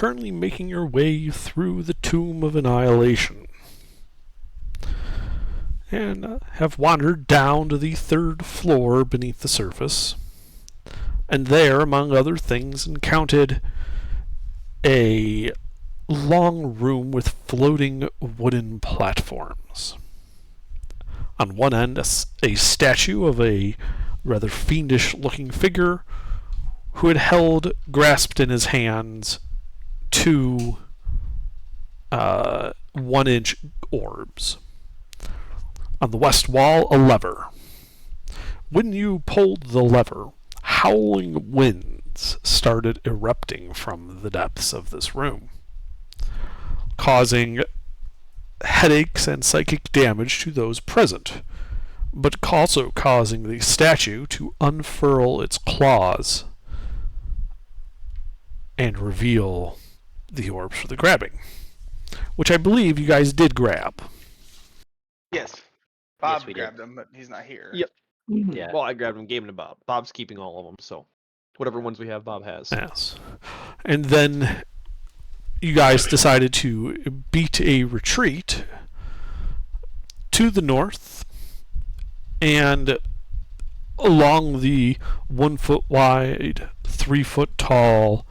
currently making your way through the Tomb of Annihilation and have wandered down to the third floor beneath the surface, and there, among other things, encountered a long room with floating wooden platforms. On one end, a statue of a rather fiendish-looking figure who had held, grasped in his hands, two 1-inch orbs. On the west wall, a lever. When you pulled the lever, howling winds started erupting from the depths of this room, causing headaches and psychic damage to those present, but also causing the statue to unfurl its claws and reveal the orbs for the grabbing, which I believe you guys did grab. Yes. Bob Yes, we grabbed did. him, but he's not here. Yep. Yeah. Well, I grabbed him, gave him to Bob. Bob's keeping all of them, so whatever ones we have, Bob has. Yes. And then you guys decided to beat a retreat to the north and along the 1 foot wide, 3 foot tall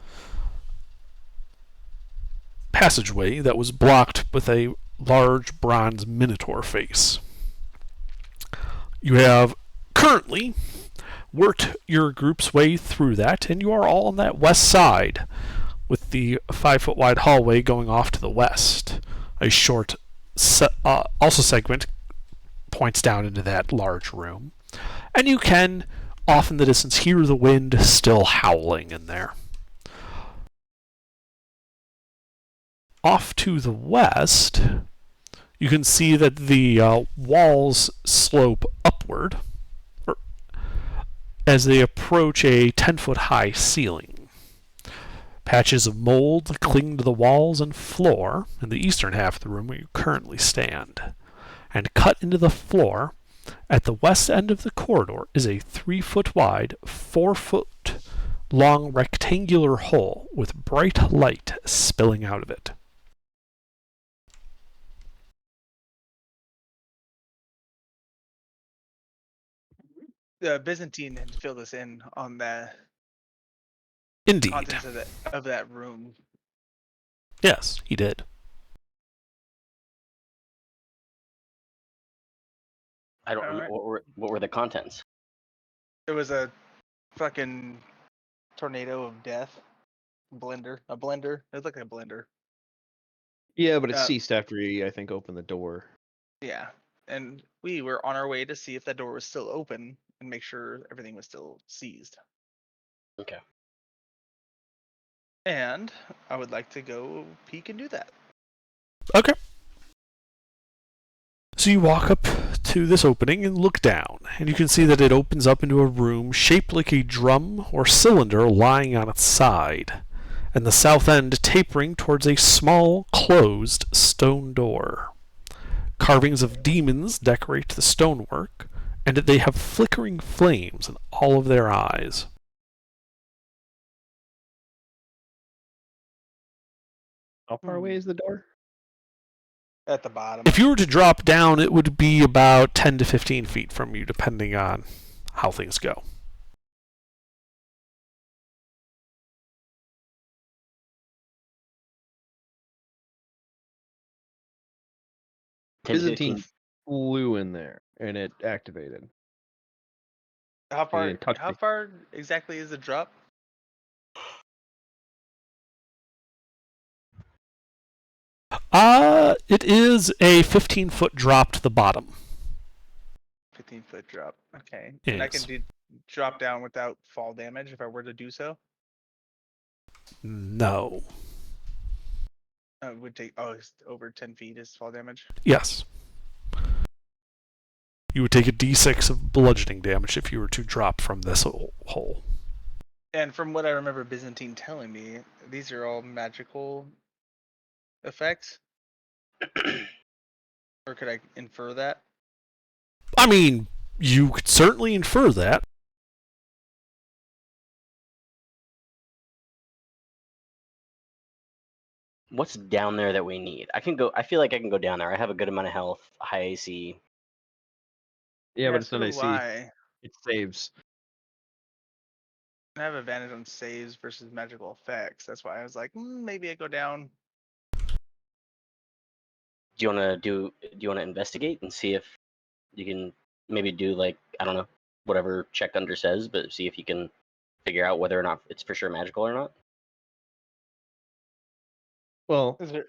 passageway that was blocked with a large bronze minotaur face. You have currently worked your group's way through that, and you are all on that west side, with the 5 foot wide hallway going off to the west. A short also segment points down into that large room, and you can off in the distance hear the wind still howling in there. Off to the west, you can see that the walls slope upward as they approach a 10-foot high ceiling. Patches of mold cling to the walls and floor in the eastern half of the room where you currently stand. And cut into the floor at the west end of the corridor is a 3 foot wide, 4 foot long rectangular hole with bright light spilling out of it. The Byzantine had filled us in on the Indeed. contents of that room. Yes, he did. I don't remember what were the contents. It was a fucking tornado of death. A blender. It looked like a blender. Yeah, but it Uh, ceased after he, I think, opened the door. Yeah. And we were on our way to see if that door was still open and make sure everything was still seized. Okay. And I would like to go peek and do that. Okay. So you walk up to this opening and look down, and you can see that it opens up into a room shaped like a drum or cylinder lying on its side, and the south end tapering towards a small, closed stone door. Carvings of demons decorate the stonework, and they have flickering flames in all of their eyes. How far away is the door? At the bottom. If you were to drop down, it would be about 10 to 15 feet from you, depending on how things go. Byzantine flew in there and it activated. How far? didn't touch How me. far exactly is the drop? It is a 15-foot drop to the bottom. 15-foot drop. Okay. And I can Yes. drop down without fall damage if I were to do so. No. It would take it's over 10 feet is fall damage. Yes. You would take a d6 of bludgeoning damage if you were to drop from this hole. And from what I remember Byzantine telling me, these are all magical effects. Or could I infer that? I mean, you could certainly infer that. what's down there that we need? I can go. I feel like I can go down there. I have a good amount of health, high AC. Yeah, but it's so not do AC. I. It saves. I have advantage on saves versus magical effects. That's why I was like, maybe I go down. Do you wanna investigate and see if you can maybe do like, I don't know, whatever check under says, but see if you can figure out whether or not it's for sure magical or not? Well, Is there?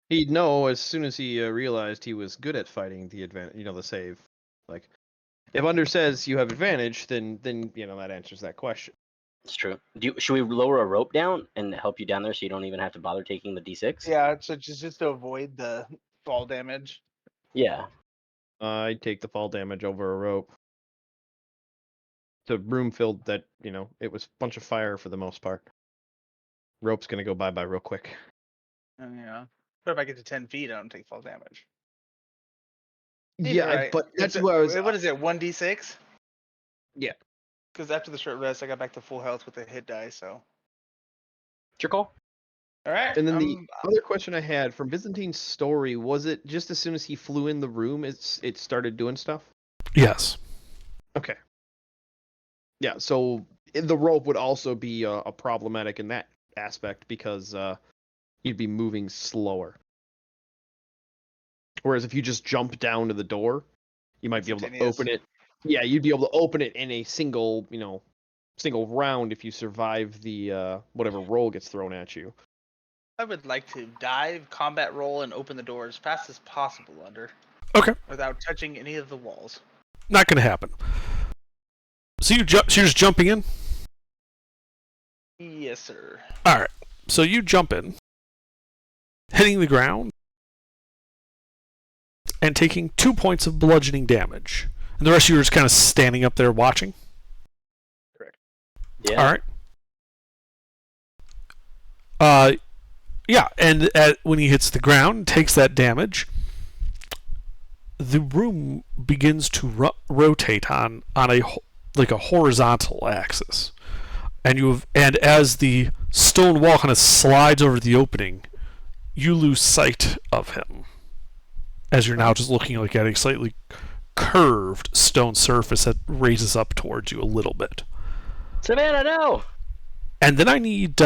he'd know as soon as he realized he was good at fighting the advantage. The save. Like, if under says you have advantage, then that answers that question. It's true. Should we lower a rope down and help you down there so you don't even have to bother taking the D6? Yeah, so just to avoid the fall damage. Yeah. I'd take the fall damage over a rope. The room filled that it was a bunch of fire for the most part. Rope's gonna go bye real quick. Yeah. But if I get to 10 feet, I don't take fall damage. Yeah, Right. but that's It's what I was. What is it? 1d6? Yeah. Because after the short rest, I got back to full health with a hit die. So. It's your call. All right. And then the other question I had from Byzantine's story, was it just as soon as he flew in the room, it started doing stuff? Yes. Okay. Yeah, so the rope would also be a problematic in that aspect because you'd be moving slower. Whereas if you just jump down to the door, you might be able to Instantaneous. open it. Yeah, you'd be able to open it in a single round if you survive the whatever roll gets thrown at you. I would like to dive, combat roll, and open the door as fast as possible under. Okay. Without touching any of the walls. Not going to happen. So you're just jumping in? Yes, sir. All right. So you jump in, hitting the ground, and taking 2 points of bludgeoning damage. And the rest of you are just kind of standing up there watching? Yeah. All right. Yeah, and when he hits the ground, takes that damage, the room begins to rotate on a horizontal axis, and as the stone wall kind of slides over the opening, you lose sight of him, as you're now just looking like at a slightly curved stone surface that raises up towards you a little bit. Savannah, no! And then I need,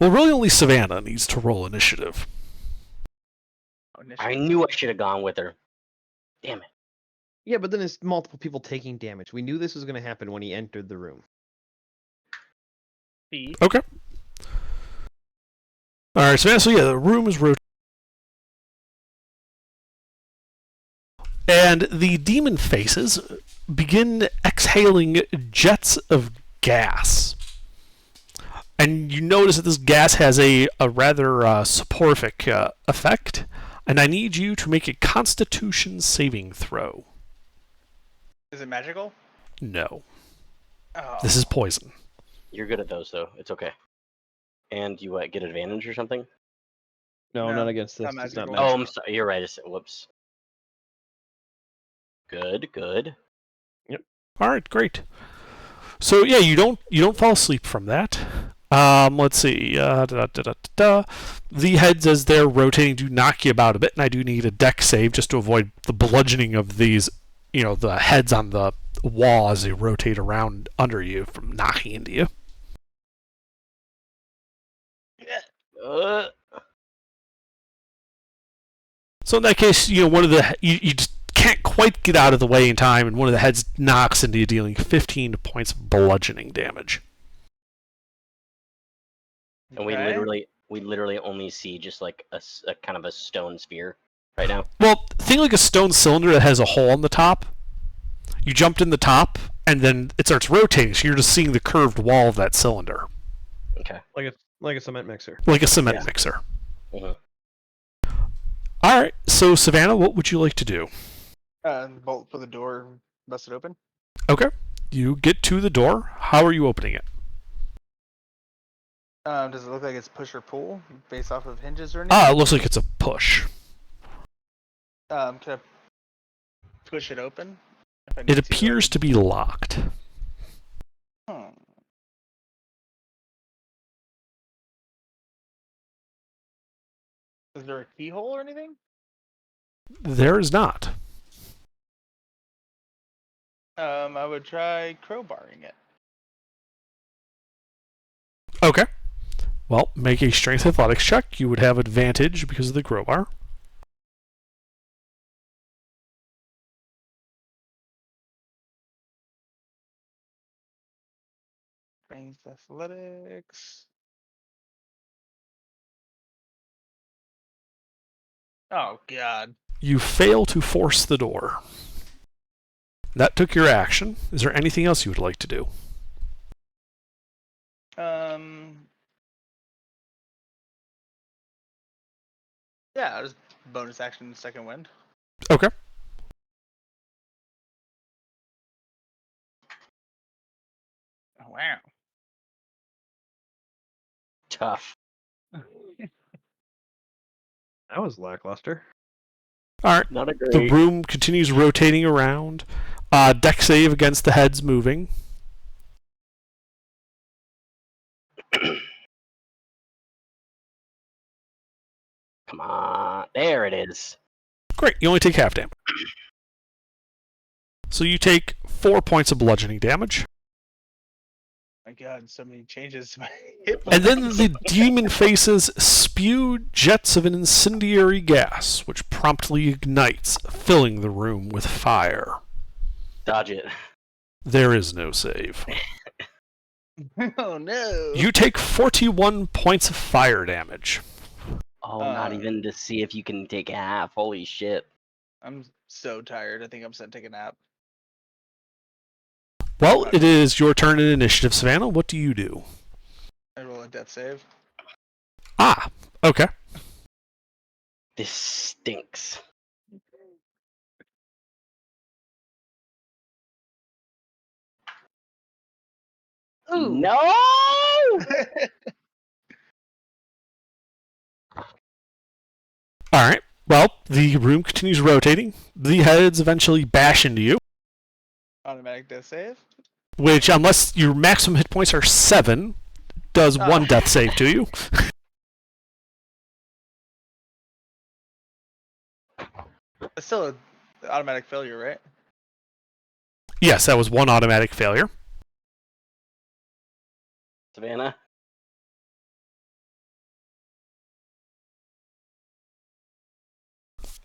really only Savannah needs to roll initiative. I knew I should have gone with her. Damn it. Yeah, but then it's multiple people taking damage. We knew this was going to happen when he entered the room. Okay. Alright, Savannah, so yeah, the room is rotating. And the demon faces begin exhaling jets of gas. And you notice that this gas has a rather soporific effect. And I need you to make a Constitution saving throw. Is it magical? No. Oh. This is poison. You're good at those, though. It's okay. And you get advantage or something? No, not against this. not It's not magical. Oh, I'm sorry. You're right. Whoops. Good. Alright, great. So yeah, you don't fall asleep from that. Let's see. The heads, as they're rotating, do knock you about a bit, and I do need a dex save just to avoid the bludgeoning of these, the heads on the wall as they rotate around under you from knocking into you. So in that case, one of the you just can't quite get out of the way in time, and one of the heads knocks into you, dealing 15 points of bludgeoning damage. And we literally only see just like a kind of a stone sphere right now. Well, think like a stone cylinder that has a hole on the top. You jumped in the top, and then it starts rotating, so you're just seeing the curved wall of that cylinder. Okay. Like a cement mixer. Like a cement mixer. Uh-huh. Alright, so Savannah, what would you like to do? Bolt for the door, bust it open. Okay. You get to the door. How are you opening it? Does it look like it's push or pull based off of hinges or anything? It looks like it's a push. Can I push it open? It appears to be locked. Is there a keyhole or anything? There is not. I would try crowbarring it. Okay. Well, make a strength athletics check. You would have advantage because of the crowbar. Strength athletics. Oh god. You fail to force the door. That took your action. Is there anything else you would like to do? Yeah, just bonus action second wind. Okay. Oh, wow. Tough. That was lackluster. All right. Not a The great. room continues rotating around. Deck save against the heads moving. Come on. There it is. Great. You only take half damage. So you take 4 points of bludgeoning damage. My god, so many changes to my hit And then points. the demon faces spew jets of an incendiary gas, which promptly ignites, filling the room with fire. Dodge it. There is no save. Oh no. You take 41 points of fire damage. Oh, not Uh, even to see if you can take half. Holy shit. I'm so tired. I think I'm set to take a nap. Well, it is your turn in initiative, Savannah. What do you do? I roll a death save. Ah, okay. This stinks. Ooh. No! All right. Well, the room continues rotating. The heads eventually bash into you, Automatic death save. which, unless your maximum hit points are 7, does Oh. 1 death save to you. It's still an automatic failure, right? Yes, that was 1 automatic failure. Savannah?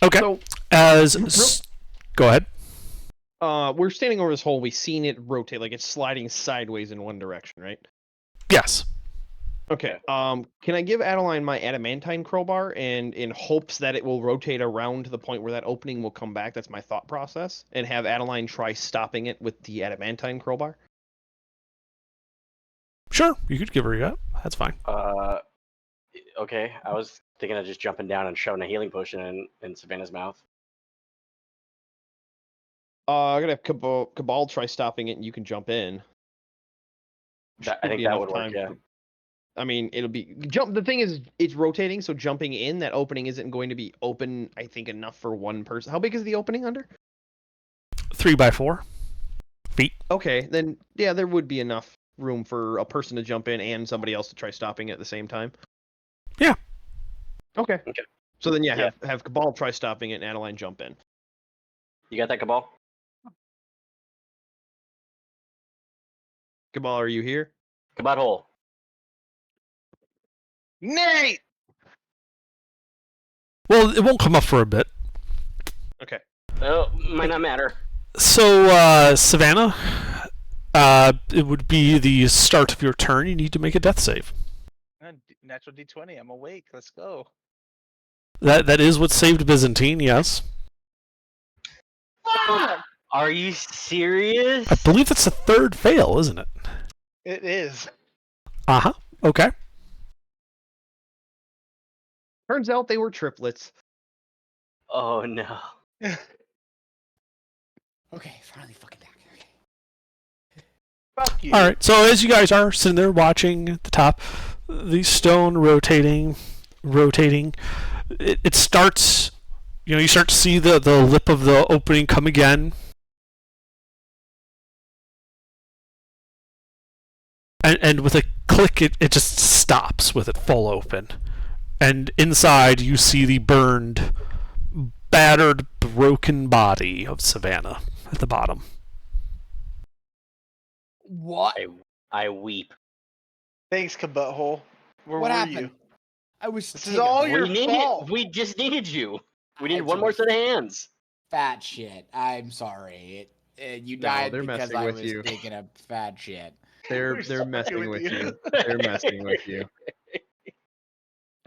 Okay. So, Go ahead. we're standing over this hole. We've seen it rotate, like it's sliding sideways in one direction, right? Yes. Okay. Can I give Adeline my adamantine crowbar, and in hopes that it will rotate around to the point where that opening will come back? That's my thought process, and have Adeline try stopping it with the adamantine crowbar. Sure, you could give her that. That's fine. Okay. I was thinking of just jumping down and shoving a healing potion in Savannah's mouth. I'm gonna have Cabal try stopping it, and you can jump in. I Should think be that enough would work, time yeah. for- I mean, it'll be jump. The thing is, it's rotating, so jumping in that opening isn't going to be open. I think enough for one person. How big is the opening under? 3 by 4 feet. Okay, then yeah, there would be enough room for a person to jump in and somebody else to try stopping it at the same time. Yeah. Okay. Okay. So then yeah, Yeah. have Cabal try stopping it and Adeline jump in. You got that, Cabal? Cabal, are you here? Cabal hole. Nate! Well, it won't come up for a bit. Okay. Oh, might not matter. So, Savannah, it would be the start of your turn. You need to make a death save. Natural D20. I'm awake. Let's go. That is what saved Byzantine, yes. Are you serious? I believe that's the 3rd fail, isn't it? It is. Uh-huh. Okay. Turns out they were triplets. Oh no. Okay, finally fucking back. Fuck you. All right. So as you guys are sitting there watching at the top, the stone rotating, it starts. You start to see the lip of the opening come again, and with a click, it just stops with it full open, And inside, you see the burned, battered, broken body of Savannah at the bottom. What? I weep. Thanks, Kabutthole. Where What were happened? you? I was This is taking all a your fault. We just needed you. We needed It's one a more set of hands. fat shit. I'm sorry. You No, died they're because messing I with was you. taking a fat shit. They're We're so messing with you. you. They're messing with you.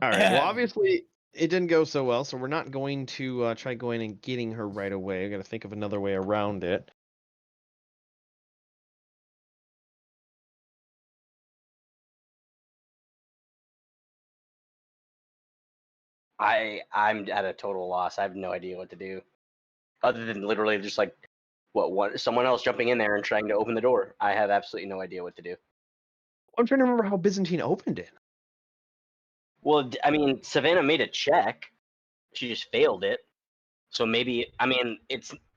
All right. Well, obviously it didn't go so well, so we're not going to try going and getting her right away. I got to think of another way around it. I'm at a total loss. I have no idea what to do, other than literally just like what someone else jumping in there and trying to open the door. I have absolutely no idea what to do. I'm trying to remember how Byzantine opened it. Well, I mean, Savannah made a check. She just failed it. So maybe, I mean,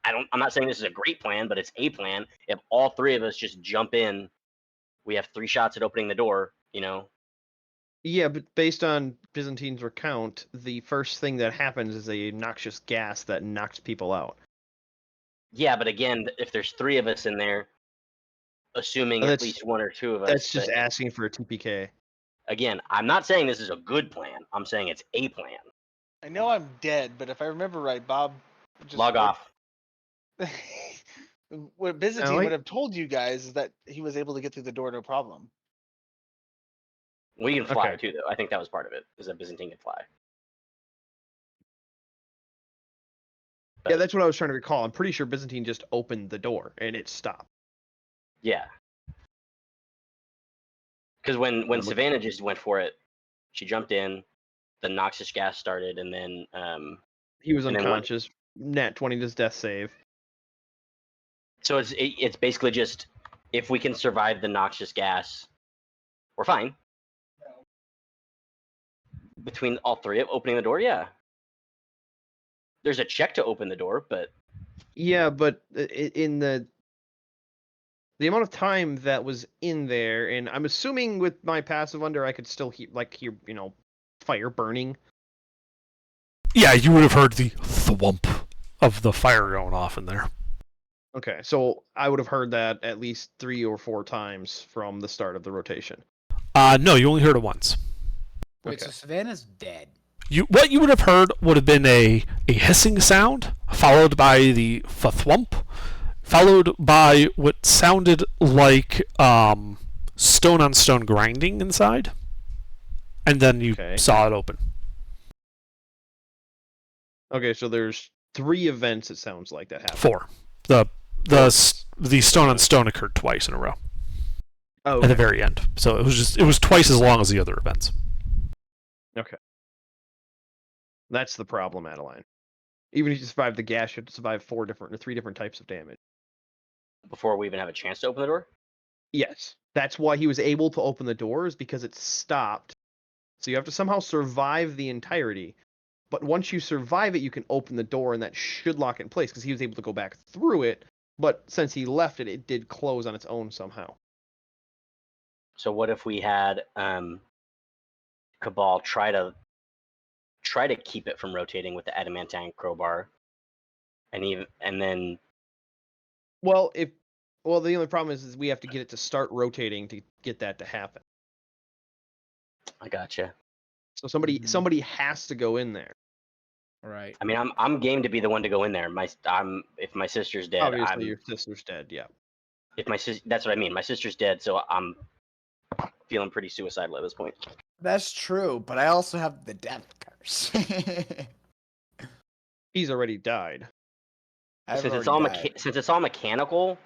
I'm not saying this is a great plan, but it's a plan. If all three of us just jump in, we have 3 shots at opening the door. Yeah, but based on Byzantine's recount, the first thing that happens is a noxious gas that knocks people out. Yeah, but again, if there's 3 of us in there, assuming Oh, at that's- least 1 or 2 of us. That's just but asking for a TPK. again, I'm not saying this is a good plan. I'm saying it's a plan. I know I'm dead, but if I remember right, Bob just Log off. What Byzantine Allie? would have told you guys is that he was able to get through the door no problem. We can fly Okay. too, though. I think that was part of it. Is that Byzantine can fly? Yeah, that's what I was trying to recall. I'm pretty sure Byzantine just opened the door and it stopped. Yeah. Because when look- Savannah just went for it, she jumped in, the noxious gas started, and then He was and then unconscious. Nat 20 does death save. so it's basically just if we can survive the noxious gas, we're fine. Between all 3 of opening the door, yeah. There's a check to open the door, but Yeah, but in the amount of time that was in there, and I'm assuming with my passive under, I could still hear fire burning. Yeah, you would have heard the thwump of the fire going off in there. Okay, so I would have heard that at least 3 or 4 times from the start of the rotation. No, you only heard it once. Wait, Okay. so Savannah's dead. What you would have heard would have been a hissing sound, followed by the thwump, followed by what sounded like stone on stone grinding inside, and then you Okay. saw it open. Okay, so there's 3 events. It sounds like that happened. 4. The stone on stone occurred twice in a row Oh, at the very end. So it was twice as long as the other events. that's the problem, Adeline. Even if you survive the gas, you have to survive 3 different types of damage. before we even have a chance to open the door. Yes, that's why he was able to open the doors, because it stopped. So you have to somehow survive the entirety. But once you survive it, you can open the door, and that should lock it in place, because he was able to go back through it. But since he left it, it did close on its own somehow. So what if we had Cabal try to keep it from rotating with the adamantine crowbar, and then Well, the only problem is we have to get it to start rotating to get that to happen. I gotcha. So somebody has to go in there. Right. I mean, I'm game to be the one to go in there. If my sister's dead, Obviously, your sister's dead. Yeah. that's what I mean. My sister's dead, so I'm feeling pretty suicidal at this point. That's true, but I also have the death curse. He's already died. Since it's all mechanical,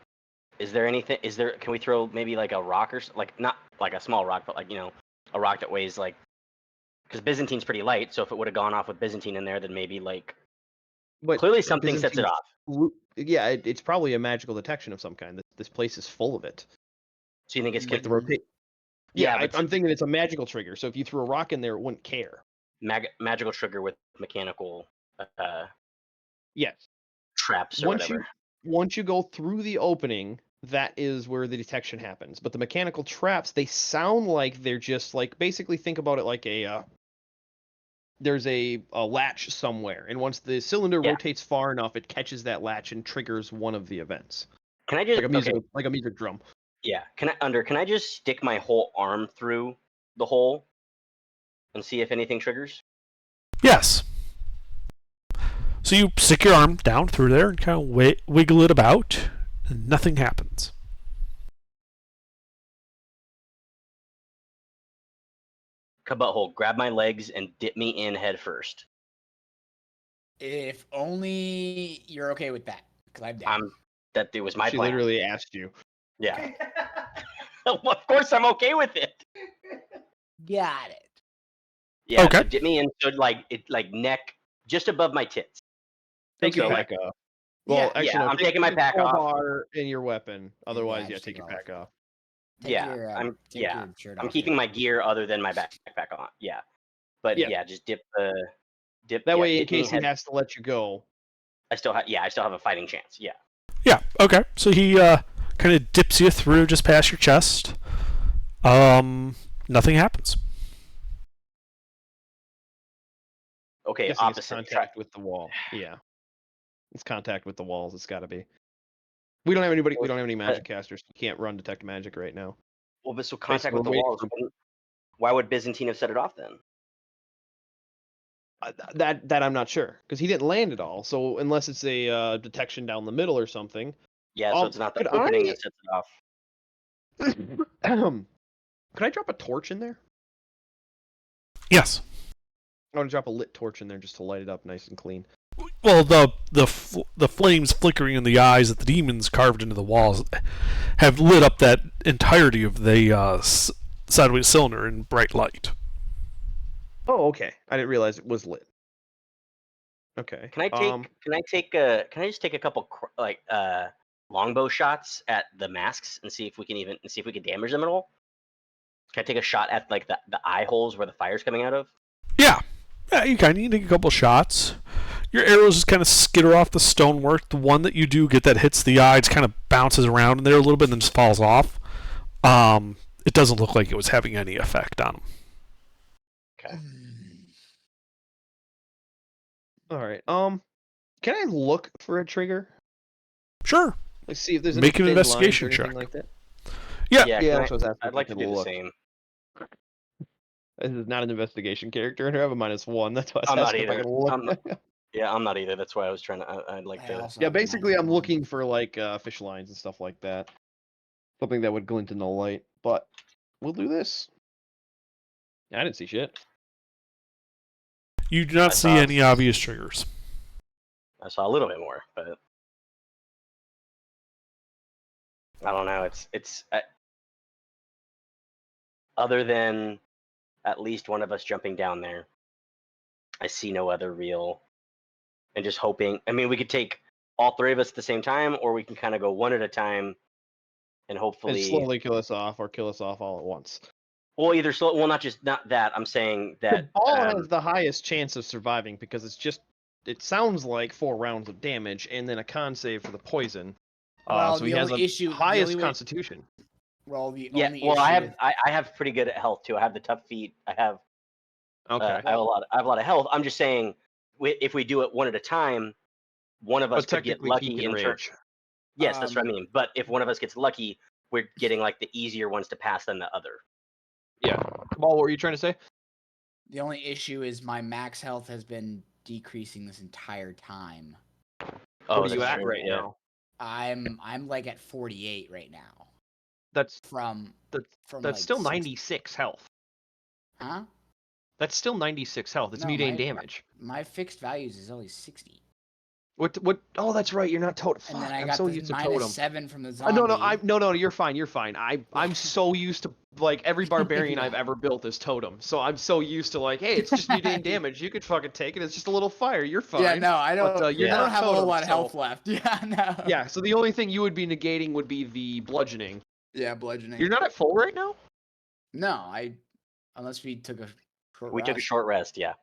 can we throw maybe like a rock or like not like a small rock, but like a rock that weighs like, because Byzantine's pretty light, so if it would have gone off with Byzantine in there, then maybe like But clearly something sets it Byzantine's off. Yeah, it's probably a magical detection of some kind. This place is full of it. So you think it's Like the rotate. Yeah, Yeah, but I'm thinking it's a magical trigger. So if you threw a rock in there, it wouldn't care. magical trigger with mechanical Yes. traps or whatever. Once you go through the opening, that is where the detection happens. But the mechanical traps, they sound like they're just like, basically think about it like a there's a latch somewhere, and once the cylinder Yeah. rotates far enough, it catches that latch and triggers one of the events, Can I just like a music drum. Yeah. Can I just stick my whole arm through the hole and see if anything triggers? Yes. So you stick your arm down through there and kind of wiggle it about, and nothing happens. Butthole, grab my legs and dip me in head first. If only you're okay with that, because I'm down. That it was my She plan. literally asked you. Yeah. Of course I'm okay with it. Got it. Yeah. Okay. So dip me in so like neck just above my tits. Take your Okay. pack off. Well, Yeah, actually, no, I'm take taking my your pack off. crowbar and your weapon. Otherwise, Yeah, yeah, just take your take it pack off. Take Yeah, your, I'm- take yeah, your shirt I'm off, keeping too. my gear other than my backpack on. Yeah. But Yeah. yeah, just dip. That yeah, way, in dip me case he head- has to let you go. I still have a fighting chance. Yeah. Yeah, okay. So he kind of dips you through just past your chest. Nothing happens. Okay, Guessing it's opposite. contact with the wall. Yeah. It's contact with the walls. It's got to be. We don't have anybody. We don't have any magic casters. You can't run detect magic right now. Well, but so contact Basically, with the we're walls. Why would Byzantine have set it off then? That I'm not sure because he didn't land at all. So unless it's a detection down the middle or something. Yeah, so it's not the could opening I- that sets it off. Could I drop a torch in there? Yes. I want to drop a lit torch in there just to light it up nice and clean. Well, the flames flickering in the eyes that the demons carved into the walls have lit up that entirety of the sideways cylinder in bright light. Oh, okay. I didn't realize it was lit. Okay. Can I take just take a couple longbow shots at the masks and see if we can damage them at all? Can I take a shot at like the eye holes where the fire's coming out of? Yeah. Yeah, you kind of need to take a couple shots. Your arrows just kind of skitter off the stonework. The one that you do get that hits the eye just kind of bounces around in there a little bit and then just falls off. It doesn't look like it was having any effect on him. Okay. All right. Can I look for a trigger? Sure. Let's see if there's Make any an thin lines or investigation anything check. like that. Yeah. Yeah, Yeah, can that's what I was asking. I'd like to if I do could the look. same. This is not an investigation character, and I have a -1. That's why I I'm was not asking if I either. could look. Yeah, I'm not either. That's why I was trying to. I'd like I to. also Yeah, have a basically, I'm -1. looking for like fish lines and stuff like that. Something that would glint in the light. But we'll do this. I didn't see shit. You do not I see saw- any obvious triggers. I saw a little bit more, but I don't know. It's other than at least one of us jumping down there. I see no other real, and just hoping. I mean, we could take all three of us at the same time, or we can kind of go one at a time, and hopefully, And slowly kill us off, or kill us off all at once. well, either slow. Well, not that. I'm saying The that ball has the highest chance of surviving because it sounds like 4 rounds of damage and then a con save for the poison. Well, so he the has only the issue- the highest only way- constitution. Well, the yeah. only Well, issue I have with- I have pretty good health too. I have the tough feet. I have Okay. I have a lot of health. I'm just saying, if we do it one at a time, one of us but could get technically, lucky he can in turn. rage. Yes, that's what I Um, mean. But if one of us gets lucky, we're getting like the easier ones to pass than the other. Yeah. Kamal, what were you trying to say? The only issue is my max health has been decreasing this entire time. Oh, what are you that's at true, right yeah. now? I'm like at 48 right now. That's From that's like still 60 96 health. Huh? That's still 96 health. It's No, mundane damage. My fixed values is only 60. What? Oh, that's right. You're not totem. And then Fuck, I I'm got so the used to minus totem. 7 from the zombie. No. You're fine. You're fine. I'm so used to like every barbarian I've Yeah. ever built is totem. So I'm so used to like, hey, it's just mundane damage. You could fucking take it. It's just a little fire. You're fine. Yeah, no, I don't. But, you're I don't not have a whole totem, lot of health so- left. Yeah, no. Yeah. So the only thing you would be negating would be the bludgeoning. Yeah, bludgeoning. You're not at full right now. No, unless we took a short We took a rest. short rest. Yeah.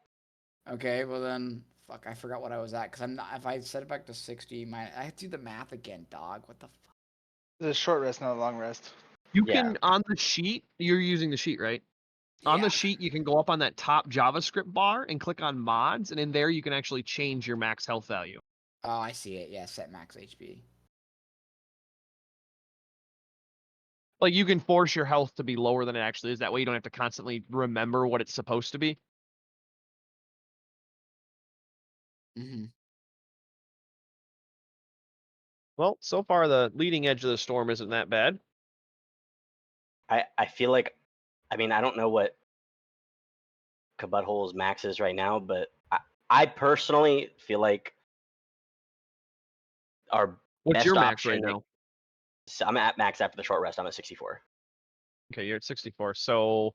Okay, well then, fuck, I forgot what I was at because I'm not. If I set it back to 60, I have to do the math again, dog. What the fuck? It's a short rest, not a long rest. You Yeah. can on the sheet. You're using the sheet, right? On Yeah. the sheet, you can go up on that top JavaScript bar and click on mods, and in there you can actually change your max health value. Oh, I see it. Yeah, set max HP. Like you can force your health to be lower than it actually is. That way you don't have to constantly remember what it's supposed to be. Mm-hmm. Well, so far the leading edge of the storm isn't that bad. I feel like, I mean, I don't know what Kabuthole's max is right now, but I personally feel like our What's best your max right option. now? So I'm at max after the short rest. I'm at 64. Okay, you're at 64. So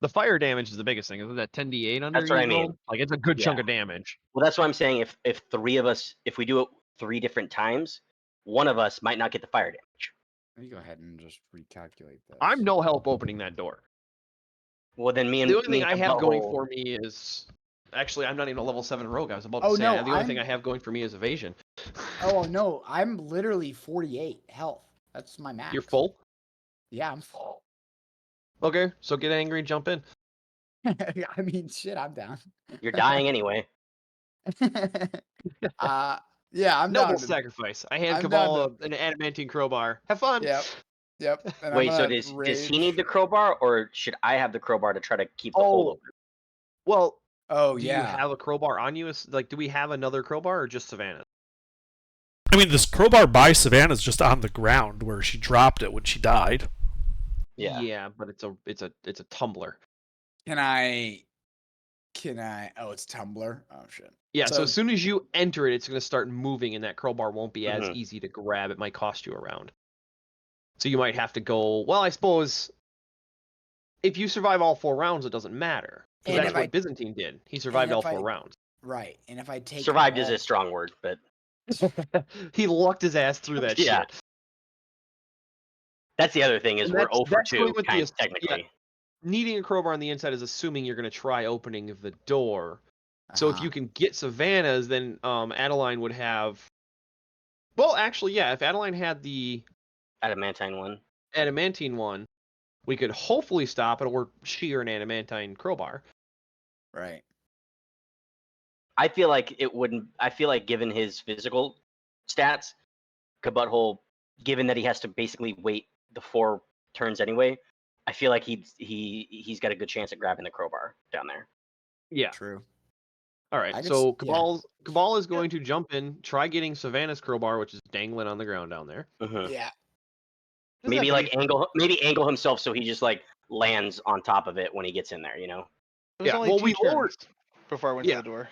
the fire damage is the biggest thing. Isn't that 10d8 under That's what I you mean. rolled? Like it's a good chunk Yeah. of damage. Well, that's what I'm saying. If three of us, if we do it 3 different times, one of us might not get the fire damage. Let me go ahead and just recalculate this. I'm no help opening that door. Well, then me and The only me thing and I have going Kabutthole- for me is actually I'm not even a level 7 rogue. I was about Oh, to say no, the only thing I I'm- have going for me is evasion. Oh no, I'm literally 48 health. That's my max. You're full? Yeah, I'm full. Okay, so get angry and jump in. I mean, shit, I'm down. You're dying anyway. Yeah, I'm Noble down. to- sacrifice. I hand I'm down Cabal an adamantine crowbar. Have fun. Yep. Yep. And I'm Wait, so gonna does he rage. need the crowbar, or should I have the crowbar to try to keep the hole Oh, open? well, Oh do yeah. you have a crowbar on you? Like, do we have another crowbar or just Savannah? I mean, this crowbar by Savannah's just on the ground where she dropped it when she died. Yeah. Yeah, but it's a tumbler. Can I? Oh, it's Tumblr. Oh shit. Yeah, so So- as soon as you enter it, it's going to start moving, and that crowbar won't be as Mhm. easy to grab. It might cost you a round. So you might have to go. Well, I suppose if you survive all 4 rounds, it doesn't matter. And Because that's if what I- Byzantine did. He survived all if 4 I- rounds. Right. And if I take Survived is all- a strong word, but He lucked his ass through that Yeah. shit. that's the other thing is And we're that's- 0 for that's going 2, with the kind ass- technically. Needing a crowbar on the inside is assuming you're going to try opening the door. So if Uh-huh. you can get Savannah's, then Adeline would have. Well, actually, yeah. If Adeline had the Adamantine one. adamantine one, we could hopefully stop it, or she or an adamantine crowbar. Right. I feel like it wouldn't. I feel like given his physical stats, Kabutthole, given that he has to basically wait the 4 turns anyway, I feel like he's got a good chance at grabbing the crowbar down there. Yeah. True. All I right. could So s- yeah. Cabal is going to jump in, try getting Savannah's crowbar, which is dangling on the ground down there. Mhm. Yeah. Doesn't Maybe have to like be- angle himself so he just like lands on top of it when he gets in there. You know. There's Yeah. only Well, 2 we lowered. turns before I went Yeah. to the door.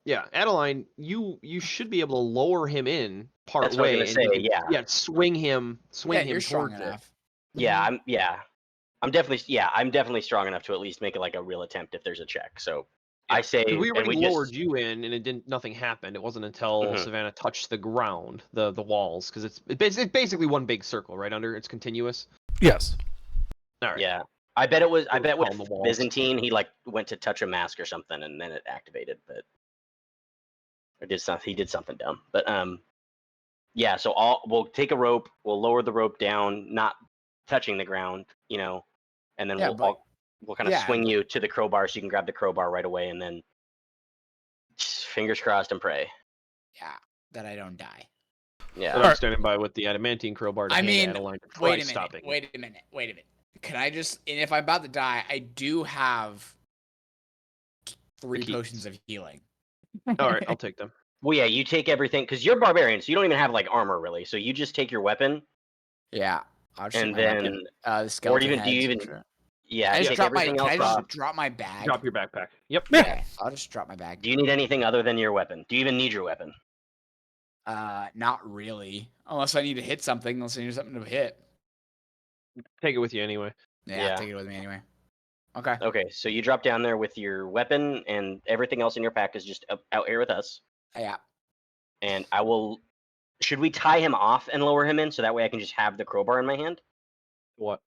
Yeah, Adeline, you should be able to lower him in part That's what I way. was gonna and say, you can- yeah. swing him Yeah, you're towards strong it. enough. Yeah, Mm-hmm. I'm definitely strong enough to at least make it like a real attempt if there's a check. So Yeah, I say 'Cause we and already we lowered just, you in, and nothing happened. It wasn't until Mhm. Savannah touched the ground, the walls, because it's basically one big circle right under. It's continuous. Yes. All right. yeah. I bet We'll with call 'em the walls. Byzantine he like went to touch a mask or something and then it activated, but he did something dumb. But yeah, so we'll take a rope, we'll lower the rope down, not touching the ground, you know, and then Yeah, we'll kind of yeah, swing you to the crowbar so you can grab the crowbar right away and then just fingers crossed and pray. Yeah. That I don't die. Yeah. And I'm Alright. standing by with the adamantine crowbar to I hand mean, Adeline to try Wait a minute. stopping. Wait a minute. Can I just? And if I'm about to die, I do have 3 keys. potions of healing. All right, I'll take them. Well, yeah, you take everything because you're barbarian, so you don't even have like armor really. So you just take your weapon, Yeah. I'll just and take my weapon. then The skeleton even- do you heads, even- sure. yeah, I just take drop my. everything Can I else just off. drop my bag? Drop your backpack. Yep. Yeah. Okay, I'll just drop my bag. Do you need anything other than your weapon? Do you even need your weapon? Not really. Unless I need to hit something. Unless I need something to hit. Take it with you anyway. Yeah, Yeah. I'll take it with me anyway. Okay. Okay, so you drop down there with your weapon, and everything else in your pack is just out here with us. Yeah. And I will. Should we tie him off and lower him in so that way I can just have the crowbar in my hand? What?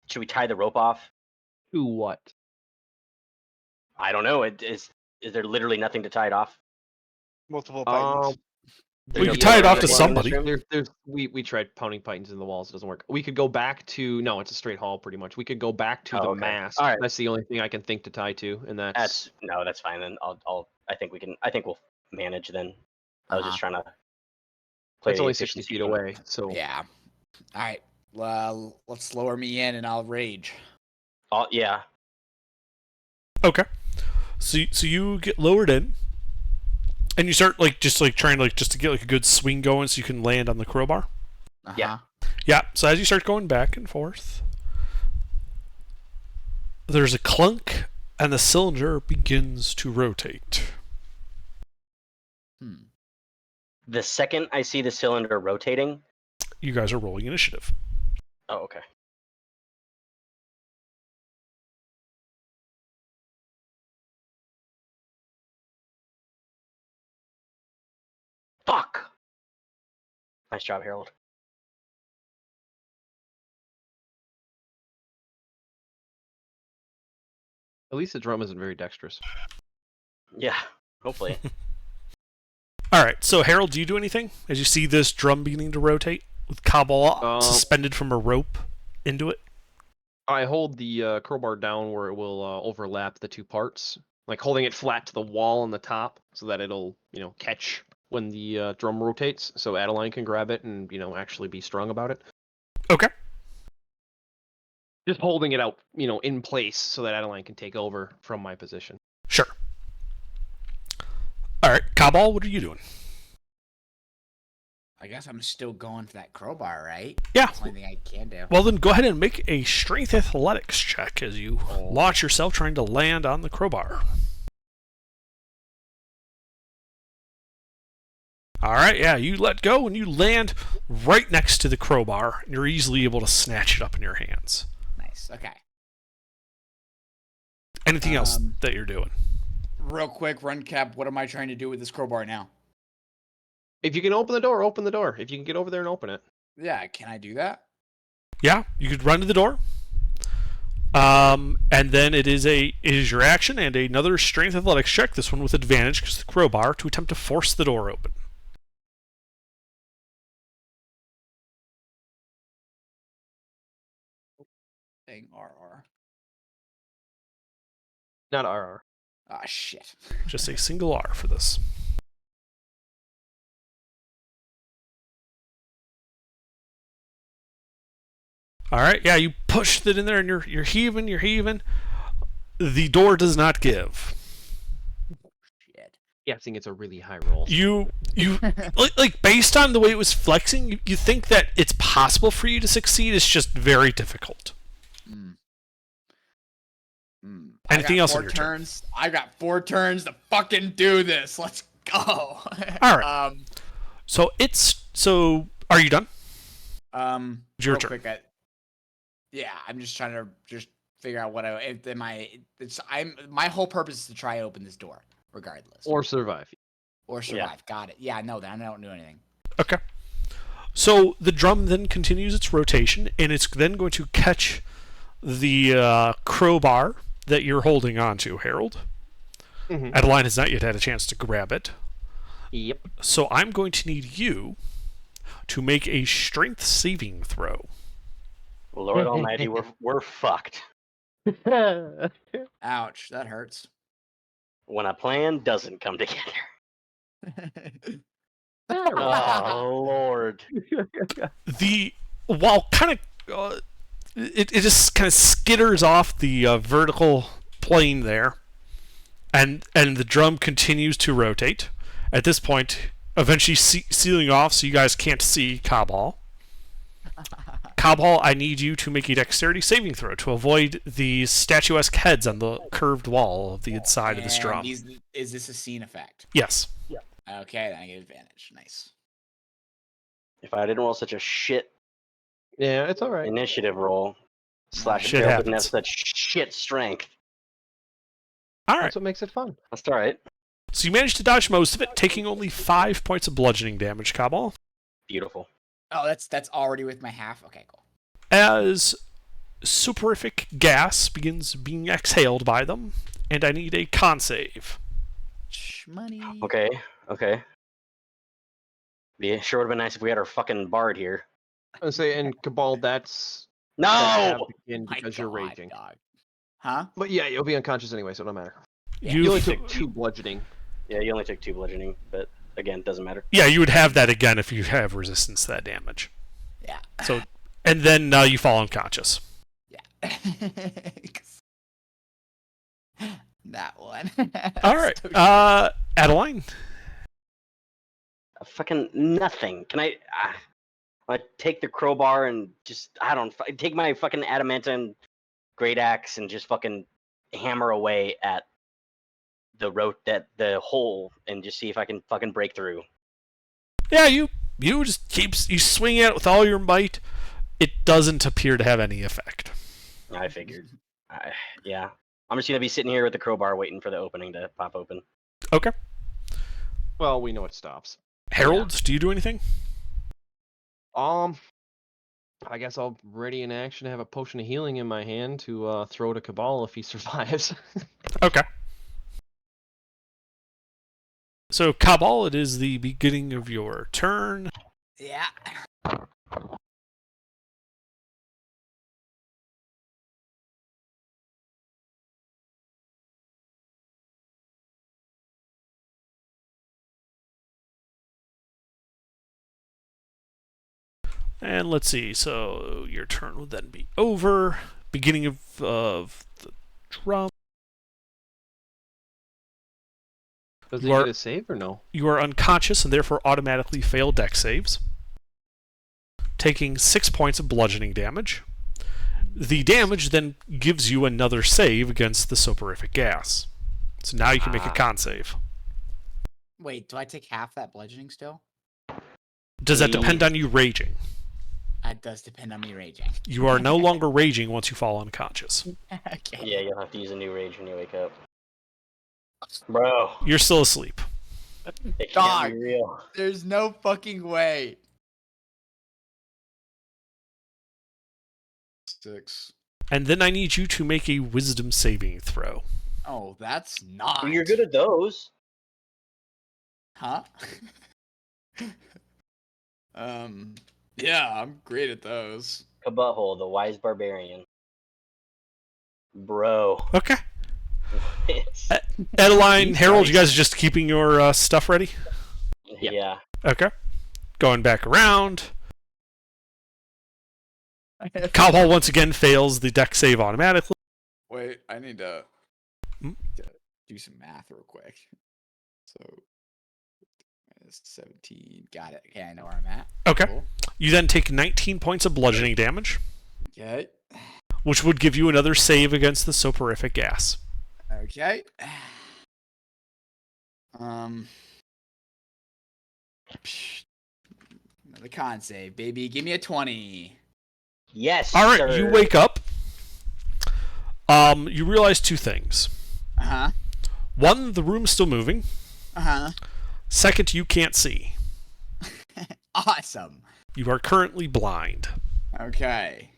Should we tie the rope off? To what? I don't know. Is there literally nothing to tie it off? Multiple buttons. Well, you There's can tie it no off to rotating in somebody. this room? We tried pounding pythons in the walls. It doesn't work. We could go back to no. It's a straight hall, pretty much. We could go back to Oh, the okay. mast. All right. That's the only thing I can think to tie to, and that's That's fine then. I think we can. I think we'll manage then. I was just trying to play that's the only 60 efficiency feet game. away. So Yeah. All right. Well, let's lower me in and I'll rage. Oh yeah. Okay. So you get lowered in, and you start trying to get like a good swing going, so you can land on the crowbar. Uh-huh. Yeah. Yeah. So as you start going back and forth, there's a clunk, and the cylinder begins to rotate. The second I see the cylinder rotating. You guys are rolling initiative. Oh, okay. Fuck. Nice job, Harold. at least the drum isn't very dexterous. Yeah. Hopefully. All right. So Harold, do you do anything as you see this drum beginning to rotate with Cabal suspended from a rope into it? I hold the crowbar down where it will overlap the two parts, like holding it flat to the wall on the top, so that it'll catch when the drum rotates, so Adeline can grab it and actually be strong about it. Okay. Just holding it out, in place so that Adeline can take over from my position. Sure. All right, Cabal, what are you doing? I guess I'm still going for that crowbar, right? Yeah. That's the only thing I can do. Well, then go ahead and make a strength athletics check as you launch yourself trying to land on the crowbar. All right, yeah, you let go and you land right next to the crowbar, and you're easily able to snatch it up in your hands. Nice. Okay. Anything else that you're doing? Real quick, run cap. What am I trying to do with this crowbar now? If you can open the door, open the door. If you can get over there and open it. Yeah, can I do that? Yeah, you could run to the door. And then it is your action and another strength athletics check, this one with advantage because the crowbar, to attempt to force the door open. Dang, RR. Not RR. Ah, shit. Just a single R for this. All right, yeah, you pushed it in there and you're heaving. The door does not give. Shit. Guessing it's a really high roll. You like based on the way it was flexing, you think that it's possible for you to succeed. It's just very difficult. Anything else on your turn? I got 4 turns to fucking do this. Let's go. All right. So are you done? It's your real turn. Quick, I'm just trying to figure out what my whole purpose is to try to open this door, regardless. Or survive. Or survive. Yeah. Got it. Yeah, no, then I don't do anything. Okay. So the drum then continues its rotation, and it's then going to catch the crowbar that you're holding onto, Harold. Mm-hmm. Adeline has not yet had a chance to grab it. Yep. So I'm going to need you to make a strength saving throw. Lord Almighty, we're fucked. Ouch, that hurts. When a plan doesn't come together. Oh Lord. While kind of it just kind of skitters off the vertical plane there, and the drum continues to rotate. At this point, eventually sealing off, so you guys can't see Cabal. Cabal, I need you to make a dexterity saving throw to avoid the statuesque heads on the curved wall of the inside of this drum. Is this a scene effect? Yes. Okay, then I get advantage. Nice. If I didn't roll such a shit Yeah, it's all right. initiative roll, slash Shit Harold didn't have happens. such shit strength. All right. That's what makes it fun. That's all right. So you managed to dodge most of it, taking only 5 points of bludgeoning damage, Cabal. Beautiful. Oh, that's already with my half. Okay, cool. As soporific gas begins being exhaled by them, and I need a con save. Money. Okay. Yeah, sure would have been nice if we had our fucking bard here. I was say, and Cabal, that's have No! to begin My because you're God, raging. dog. Huh? But yeah, you'll be unconscious anyway, so it don't matter. Yeah. You You only took 2 bludgeoning. Yeah, you only took 2 bludgeoning, but again, doesn't matter. yeah, you would have that again if you have resistance to that damage. Yeah. So, and then you fall unconscious. Yeah. That one. All right, Adeline. Fucking nothing. Can I take the crowbar and just take my fucking adamantine great axe and just fucking hammer away at the hole and just see if I can fucking break through. Yeah, you just you swing at it with all your might. It doesn't appear to have any effect. I figured. Yeah. I'm just gonna be sitting here with the crowbar waiting for the opening to pop open. Okay. Well, we know it stops. Harold, do you do anything? I guess I'll ready in action, have a potion of healing in my hand to throw to Cabal if he survives. Okay. So, Cabal, it is the beginning of your turn. Yeah. And let's see, so your turn will then be over. Beginning of the drum. Does You he are- get a save or no? You are unconscious and therefore automatically fail dex saves, taking 6 points of bludgeoning damage. The damage then gives you another save against the soporific gas. So now you can make a con save. Wait, do I take half that bludgeoning still? Does that depend on you raging? It does depend on me raging. You are no longer raging once you fall unconscious. Okay. Yeah, you'll have to use a new rage when you wake up. Bro, You're still asleep. it Dog. can't be real. There's no fucking way. 6. And then I need you to make a wisdom saving throw. Oh, that's not. You're good at those. Huh? Yeah, I'm great at those. A butthole, the wise barbarian. Bro. Okay. It's, Adeline, Harold, you guys are just keeping your stuff ready? yeah. Okay. Going back around. Cowhall once again fails the deck save automatically. Wait, I need to Hmm? do some math real quick. So, minus 17. Got it. Okay, I know where I'm at. Okay. Cool. You then take 19 points of bludgeoning damage, Okay. which would give you another save against the soporific gas. Okay. The con save, baby. Give me a 20. Yes. All right, sir. you wake up. You realize 2 things. Uh-huh. One, the room's still moving. Uh-huh. Second, you can't see. Awesome. You are currently blind. Okay.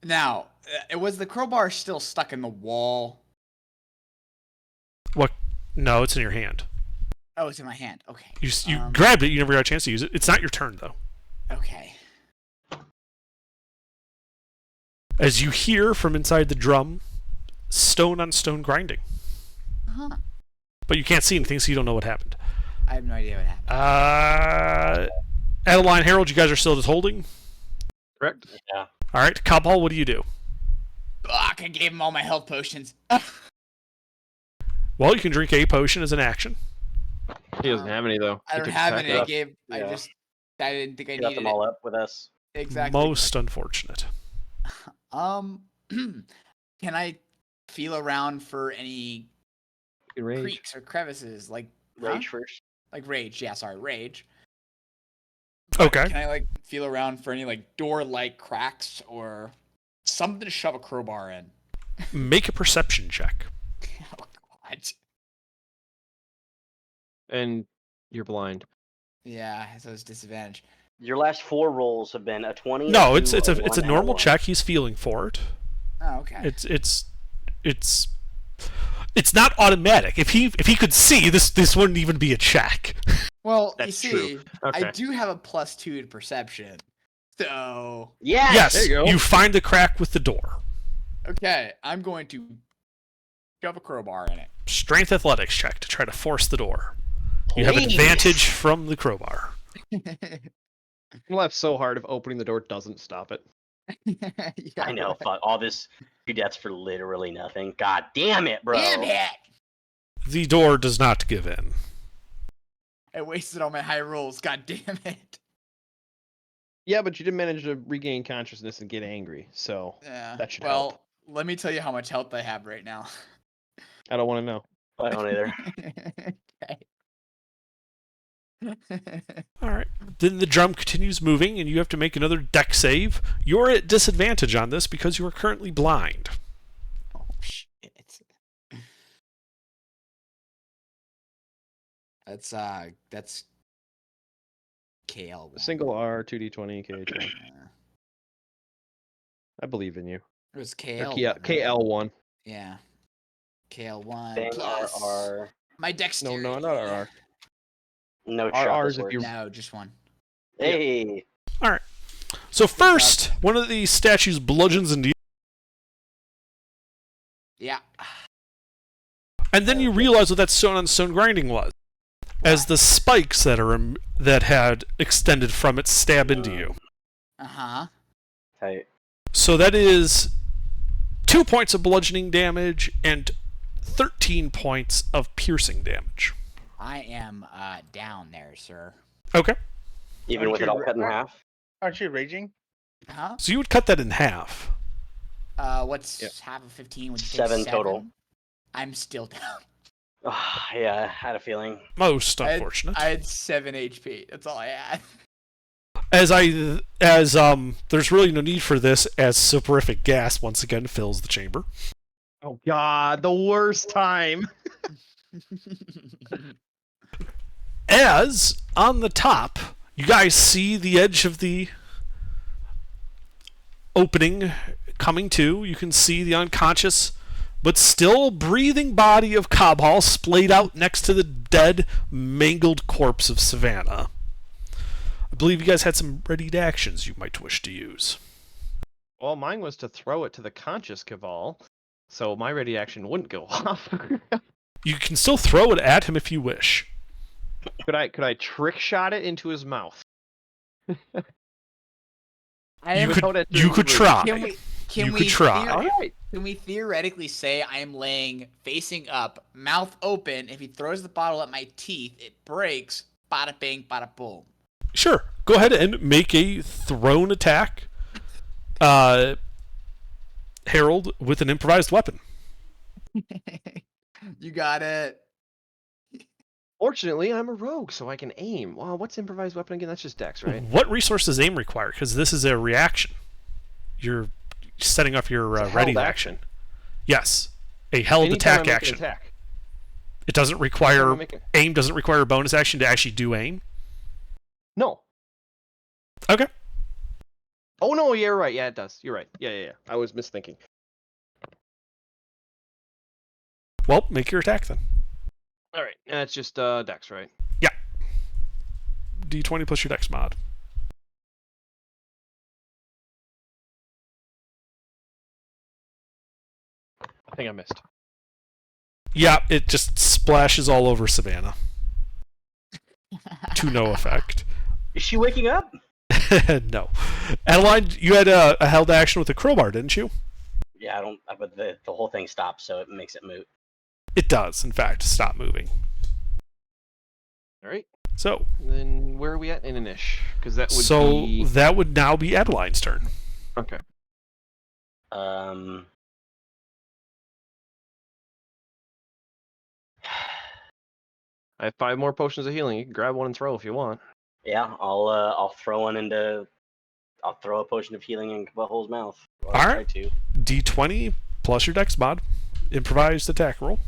Now, was the crowbar still stuck in the wall? What? No, it's in your hand. Oh, it's in my hand. Okay. You grabbed it. You never got a chance to use it. It's not your turn, though. Okay. As you hear from inside the drum, stone on stone grinding. Huh. But you can't see anything, so you don't know what happened. I have no idea what happened. Adeline, Harold, you guys are still just holding? Correct? Yeah. All right, Cobhall, what do you do? Fuck, I gave him all my health potions. Well, you can drink a potion as an action. He doesn't have any though. I He don't took have back any. up. I Yeah. didn't think I You got needed them all up with us. it. Exactly. Most unfortunate. Can I feel around for any Good rage. creaks or crevices like Rage first. like rage? Yeah, sorry, rage. Okay. Can I like feel around for any like door-like cracks or something to shove a crowbar in? Make a perception check. Oh God. And you're blind. Yeah, so it's disadvantage. Your last 4 rolls have been a 20. No, a it's 2, a 1, and normal 1. check. He's feeling for it. Oh, okay. It's not automatic. If he could see, this wouldn't even be a check. Well, you That's see, true. Okay. I do have a +2 to perception. So, Yes. Yes, There you go. you find the crack with the door. okay, I'm going to shove a crowbar in it. Strength athletics check to try to force the door. You have Please. advantage from the crowbar. I'm left so hard if opening the door doesn't stop it. Yeah, I know. right. Fuck all this 2 deaths for literally nothing. God damn it, bro. Damn it! The door does not give in. I wasted all my high rolls. God damn it. Yeah, but you did manage to regain consciousness and get angry, so Yeah. that should well, help. let me tell you how much health I have right now. I don't want to know. I don't either. All right. Then the drum continues moving, and you have to make another deck save. You're at disadvantage on this because you are currently blind. Oh shit. That's KL. A single R, 2d20, KH1. I believe in you. It was Or KL. KL1. Yeah. KL1 Bang plus RR. my No, dexterity. no, not RR. No RR's shot if you- No, just one. Hey. So first, one of these statues bludgeons into you, Yeah. and then you realize what that stone on stone grinding was, as the spikes that had extended from it stab into you. Uh-huh. Tight. So that is 2 points of bludgeoning damage and 13 points of piercing damage. I am down there, sir. Okay. Even Aren't with it you all cut in half. Aren't you raging? Huh? So you would cut that in half. What's Yep. half of 15? Would you take 7 total. I'm still down. Yeah, I had a feeling. Most unfortunate. I had 7 HP. That's all I had. There's really no need for this, as soporific gas once again fills the chamber. Oh god, the worst time. As on the top, you guys see the edge of the opening coming to. You can see the unconscious but still breathing body of Cobhall splayed out next to the dead, mangled corpse of Savannah. I believe you guys had some readied actions you might wish to use. Well, mine was to throw it to the conscious Caval, so my ready action wouldn't go off. You can still throw it at him if you wish. Could I trick shot it into his mouth? You could try. Can You we could try. Alright. Can we theoretically say I am laying facing up, mouth open? If he throws the bottle at my teeth, it breaks. Bada bing, bada boom. Sure. Go ahead and make a thrown attack, Harold, with an improvised weapon. You got it. Fortunately, I'm a rogue, so I can aim. Wow, what's improvised weapon again? That's just dex, right? What resource does aim require? Because this is a reaction. You're setting up your It's a ready held action. Yes. A held Anytime I attack make an action. attack. It doesn't Anytime I require... make a- Aim doesn't require a bonus action to actually do aim. No. Okay. Oh no, yeah, you're right. Yeah, it does. You're right. Yeah. I was misthinking. Well, make your attack then. All right, it's just dex, right? D20 plus your dex mod. I think I missed. Yeah, it just splashes all over Savannah. To no effect. Is she waking up? No. Adeline, you had a held action with a crowbar, didn't you? Yeah, I don't. But the whole thing stops, so it makes it moot. It does, in fact, stop moving. All right. So, Then where are we at in Inish? Because that would so be that would now be Adeline's turn. okay. I have 5 more potions of healing. You can grab one and throw if you want. Yeah, I'll throw one into. I'll throw a potion of healing in Butthole's mouth. Or All I'll right. try to. D20 plus your dex mod. Improvised attack roll.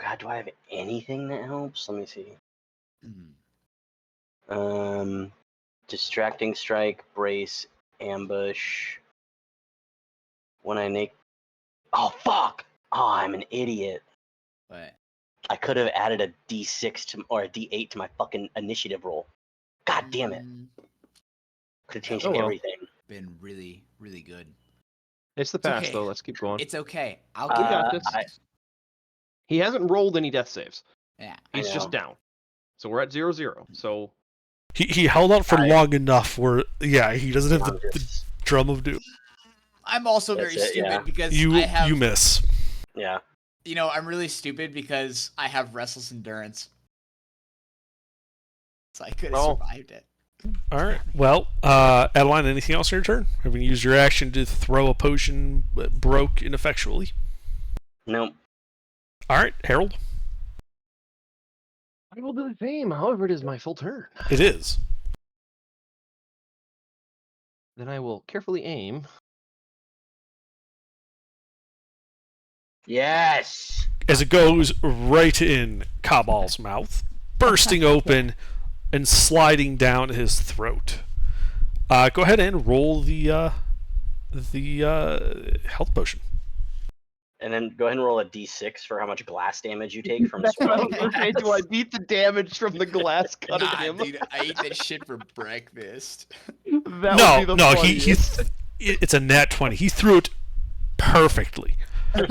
God, do I have anything that helps? Let me see. Hmm. Distracting strike, brace, ambush. When I make. Oh fuck! Oh, I'm an idiot. But I could have added a D6 to or a D8 to my fucking initiative roll. God damn it! Could have changed Oh, well. everything. Been really, really good. It's the It's past, okay. though. Let's keep going. It's okay. I'll We give got you this. He hasn't rolled any death saves. Yeah. I He's just know. down. So we're at 0-0. So He held out for long enough where he doesn't have I'm the just- drum of doom. I'm also That's very it, stupid yeah. because You I have you miss. yeah. I'm really stupid because I have restless endurance. So I could have Oh. survived it. All right. Well, Adeline, anything else on your turn? Having used your action to throw a potion that broke ineffectually. Nope. All right, Harold. I will do the same. However, it is my full turn. It is. Then I will carefully aim. Yes. As it goes right in Kabal's mouth, bursting open and sliding down his throat. Go ahead and roll the health potion. And then go ahead and roll a D6 for how much glass damage you take from That's what I swelling. was gonna say. Do I beat the damage from the glass cutting Nah, him? dude, I ate that shit for breakfast. That would be the funniest. It's a nat 20. He threw it perfectly.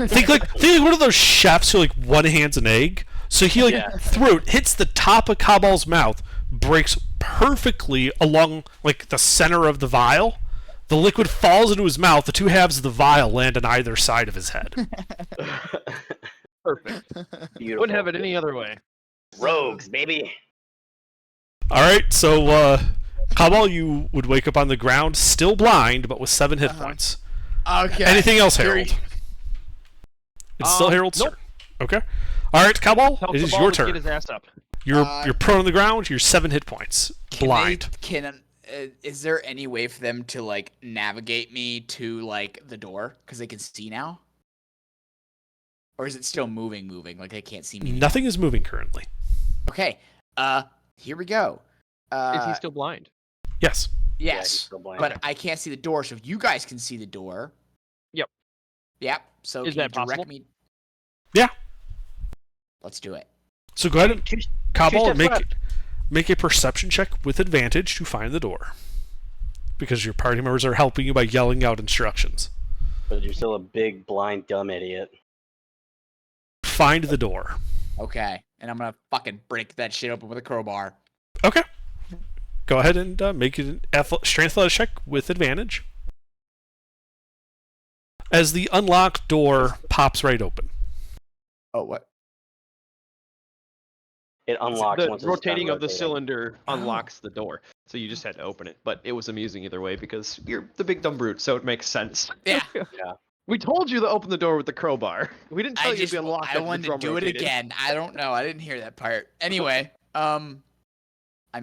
think like one of those chefs who like one hands an egg. So he threw it, hits the top of Kabal's mouth, breaks perfectly along like the center of the vial. The liquid falls into his mouth. The two halves of the vial land on either side of his head. Perfect. Beautiful. Wouldn't have it any other way. Rogues, baby. All right, so Kabal, you would wake up on the ground, still blind, but with 7 hit points. Okay. Anything else, Here Harold? we- It's still Harold's nope. turn. Okay. All right, Kabal, Tell it is Cabal your to turn. Get his ass up. You're prone on the ground. You're 7 hit points. Blind. Is there any way for them to like navigate me to like the door because they can see now? Or is it still moving? Like they can't see me. Nothing is moving currently. Okay. Here we go. Is he still blind? Yes. Yeah, he's Yes, still blind. but I can't see the door. So if you guys can see the door. Yep. Yep. So Is can that you direct possible? me? Yeah. Let's do it. So go ahead and Kabal, steps make a perception check with advantage to find the door. Because your party members are helping you by yelling out instructions. But you're still a big, blind, dumb idiot. Find the door. Okay, and I'm gonna fucking break that shit open with a crowbar. Okay. Go ahead and make an strength athletics check with advantage. As the unlocked door pops right open. Oh, what? It unlocks The once it's rotating done of the rotating. cylinder unlocks the door. So you just had to open it. But it was amusing either way because you're the big dumb brute, so it makes sense. Yeah. We told you to open the door with the crowbar. We didn't tell I you just to be unlocked. I wanted to do it again. I don't know. I didn't hear that part. Anyway, I'm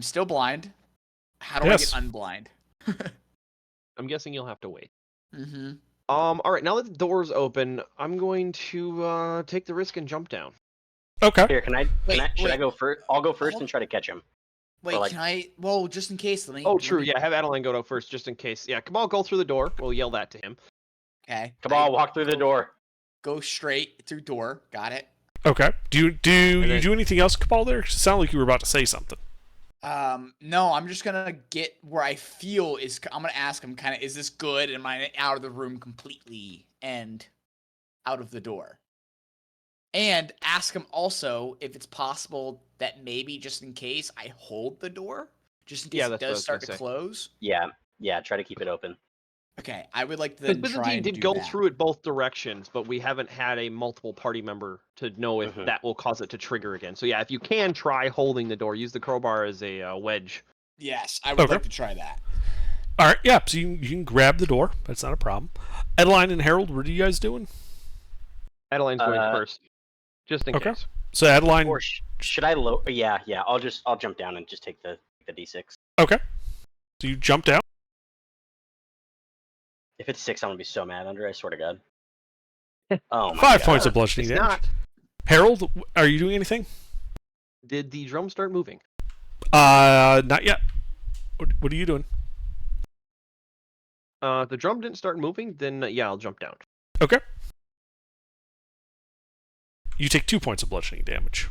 still blind. How do Yes. I get unblind? I'm guessing you'll have to wait. Mm-hmm. All right, now that the door's open, I'm going to take the risk and jump down. Okay. Here, should I Wait. go first? I'll go first Hold- and try to catch him. Wait, like- can I? Well, just in case. Let me. Oh, let true. me- Yeah, have Adeline go first, just in case. Yeah, Cabal, go through the door. We'll yell that to him. Okay. Come on, walk through the door. Go straight through door. Got it. Okay. Do you then- do anything else, Kabal, there? It sounded like you were about to say something. No, I'm just gonna get where I feel is. I'm gonna ask him, kind of, is this good? Am I out of the room completely and out of the door? And ask him also if it's possible that maybe just in case I hold the door, just in case Yeah, it that's what I does was start gonna to say. close. Yeah, try to keep it open. Okay, I would like to Because then try Byzantine and did do go that. through it both directions, but we haven't had a multiple party member to know if Mhm. that will cause it to trigger again. So yeah, if you can try holding the door, use the crowbar as a wedge. Yes, I would Okay. like to try that. All right. Yeah. So you can grab the door. That's not a problem. Adeline and Harold, what are you guys doing? Adeline's going Uh, first, just in okay. case. So Adeline. Or should I lower? Yeah. I'll jump down and just take the D6. Okay. So you jumped out. If it's 6, I'm gonna be so mad under. I swear to God. Oh my 5 God. points of bludgeoning It's damage. not. Harold, are you doing anything? Did the drum start moving? Not yet. What are you doing? If the drum didn't start moving, then yeah, I'll jump down. Okay. You take 2 points of bludgeoning damage.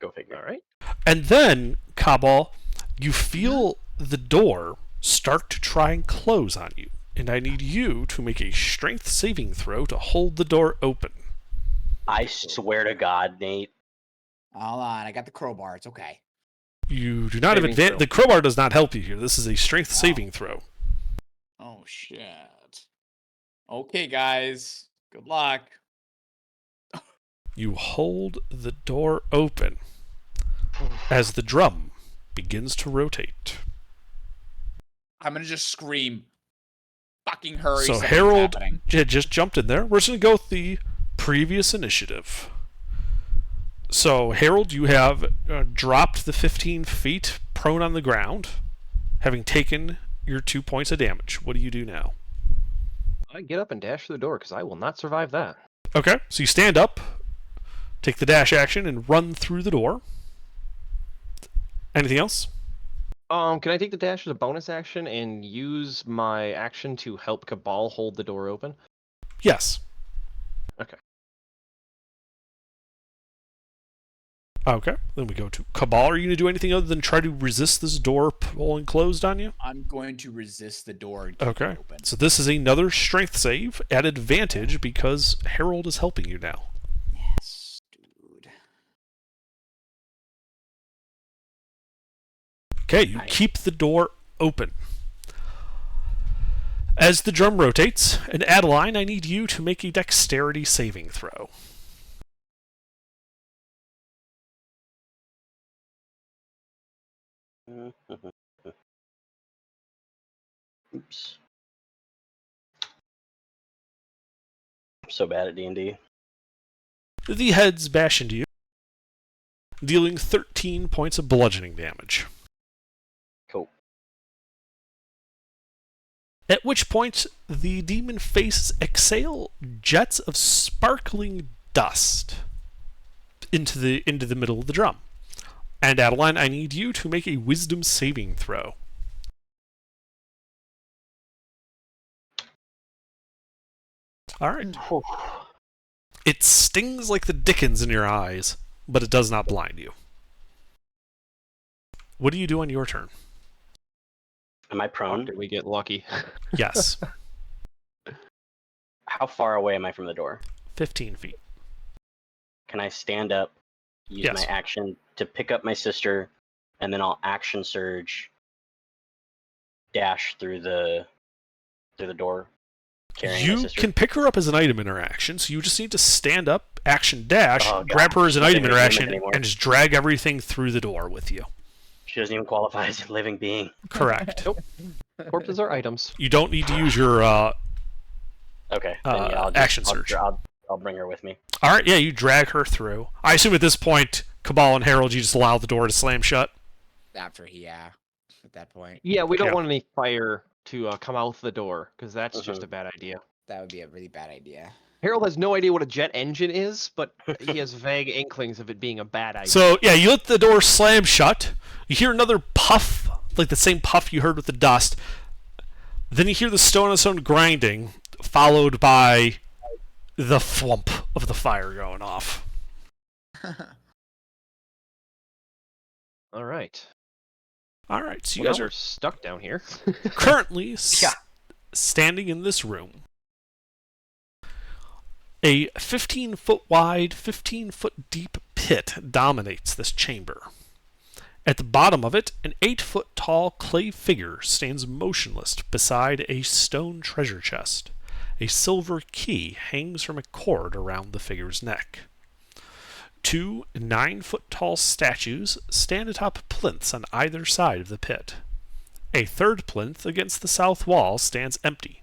Go figure. All right. And then, Cabal, you feel the door start to try and close on you. And I need you to make a strength saving throw to hold the door open. I swear to God, Nate. Hold on, I got the crowbar. It's okay. You do not have Saving advantage. throw. The crowbar does not help you here. This is a strength saving throw. Oh shit. Okay, guys. Good luck. You hold the door open as the drum begins to rotate. I'm gonna just scream. Fucking hurry! So something's Harold happening. just jumped in there. We're just going to go with the previous initiative. So Harold, you have dropped the 15 feet prone on the ground, having taken your 2 points of damage. What do you do now? I get up and dash through the door because I will not survive that. Okay, so you stand up, take the dash action, and run through the door. Anything else? Can I take the dash as a bonus action and use my action to help Cabal hold the door open? Yes. Okay. Okay, then we go to Cabal. Are you going to do anything other than try to resist this door pulling closed on you? I'm going to resist the door and keep Okay, it open. so this is another strength save at advantage because Harold is helping you now. Yes, dude. Okay, you keep the door open. As the drum rotates, and Adeline, I need you to make a dexterity saving throw. Oops. I'm so bad at D&D. The heads bash into you, dealing 13 points of bludgeoning damage. Cool. At which point, the demon faces exhale jets of sparkling dust into the middle of the drum. And Adeline, I need you to make a wisdom saving throw. Alright. It stings like the dickens in your eyes, but it does not blind you. What do you do on your turn? Am I prone? Did we get lucky? Yes. How far away am I from the door? 15 feet. Can I stand up, use Yes. my action to pick up my sister, and then I'll action surge, dash through the door, carrying my You sister? can pick her up as an item interaction, so you just need to stand up, action dash, Oh, God. grab her as an She's item not even human interaction, anymore. and just drag everything through the door with you. She doesn't even qualify as a living being. Correct. Nope. Corpses are items. You don't need to use your Okay. Then yeah, I'll action surge. I'll bring her with me. Alright, yeah, you drag her through. I assume at this point, Cabal and Harold, you just allow the door to slam shut. After at that point, Yeah, we don't Yeah. want any fire to come out the door because that's just a bad idea. that would be a really bad idea. Harold has no idea what a jet engine is, but he has vague inklings of it being a bad idea. So, yeah, you let the door slam shut. You hear another puff, like the same puff you heard with the dust. Then you hear the stone on stone grinding, followed by the thwump of the fire going off. All right. Alright, so you Well, guys now are we're stuck down here. currently Yeah. standing in this room. A 15-foot wide, 15-foot deep pit dominates this chamber. At the bottom of it, an 8-foot tall clay figure stands motionless beside a stone treasure chest. A silver key hangs from a cord around the figure's neck. 2 9-foot tall statues stand atop plinths on either side of the pit. A third plinth against the south wall stands empty.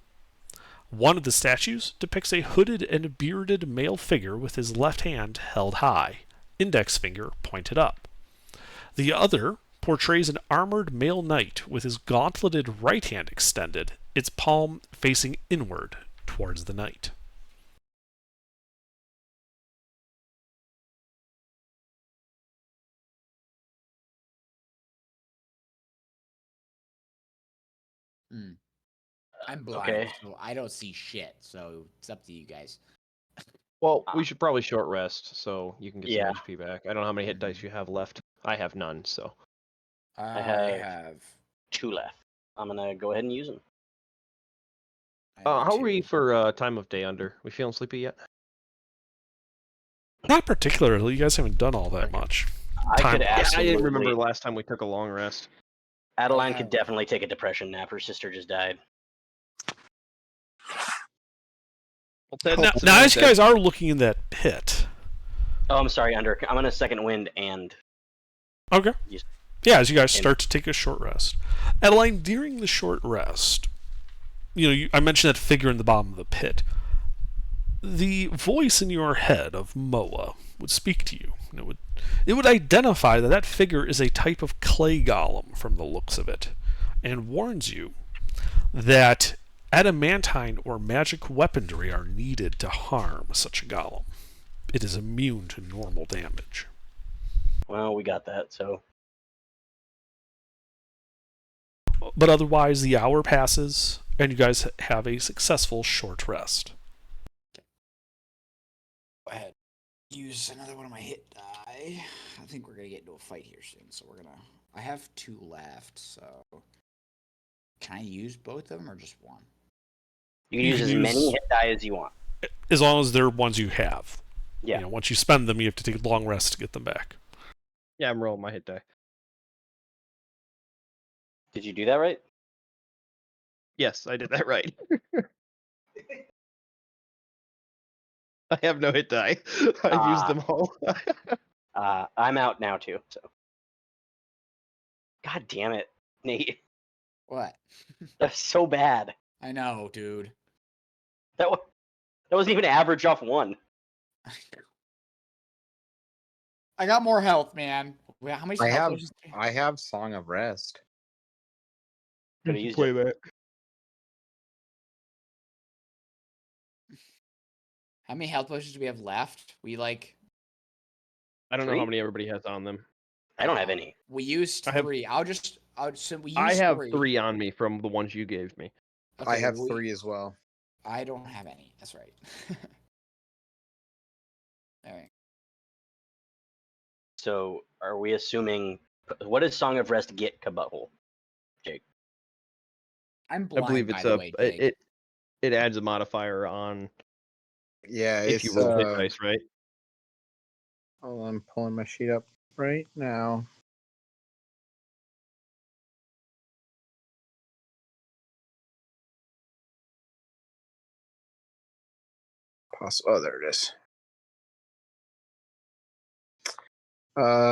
One of the statues depicts a hooded and bearded male figure with his left hand held high, index finger pointed up. The other portrays an armored male knight with his gauntleted right hand extended, its palm facing inward towards the knight. I'm blind, Okay. so I don't see shit. So it's up to you guys. Well, we should probably short rest so you can get Yeah. some HP back. I don't know how many hit dice you have left. I have none, so. I have- have. 2 left. I'm gonna go ahead and use them. I have How are we two. for time of day under? We feeling sleepy yet? Not particularly. You guys haven't done all that much. I could Time-wise. I absolutely. didn't remember the last time we took a long rest. Adeline I could have- definitely take a depression nap. Her sister just died. Well, Ted, Now, Savannah now as you said- guys are looking in that pit, Oh, I'm sorry, Under. I'm gonna second wind and okay. Yes. Yeah, as you guys start to take a short rest, Adeline, during the short rest, I mentioned that figure in the bottom of the pit. The voice in your head of Moa would speak to you. And it would identify that figure is a type of clay golem from the looks of it, and warns you that adamantine or magic weaponry are needed to harm such a golem. It is immune to normal damage. well, we got that. So But otherwise, the hour passes, and you guys have a successful short rest. Go ahead. Use another one of my hit die. I think we're gonna get into a fight here soon, so we're gonna. I have 2 left, so can I use both of them or just one? you can You use can as many use- hit die as you want. As long as they're ones you have. Yeah. Once you spend them, you have to take a long rest to get them back. Yeah, I'm rolling my hit die. Did you do that right? Yes, I did that right. I have no hit die. I've used them all. I'm out now too. So. God damn it, Nate. What? That's so bad. I know, dude. That wasn't even average off 1. I got more health, man. Wait, how many? I health have potions do you I have Song of Rest. Could have used Play it. that. How many health potions do we have left? We like I don't know how 3? many everybody has on them. I don't have any. we used I have- 3. So we used I have 3. 3 on me from the ones you gave me. I Okay, have we- 3 as well. I don't have any. That's right. All right. So are we assuming what does Song of Rest get Kabutthole? I'm I blind, believe by it's the a way, Jake. it adds a modifier on Yeah, if it's you roll hit dice, right? oh, I'm pulling my sheet up right now. Oh, there it is.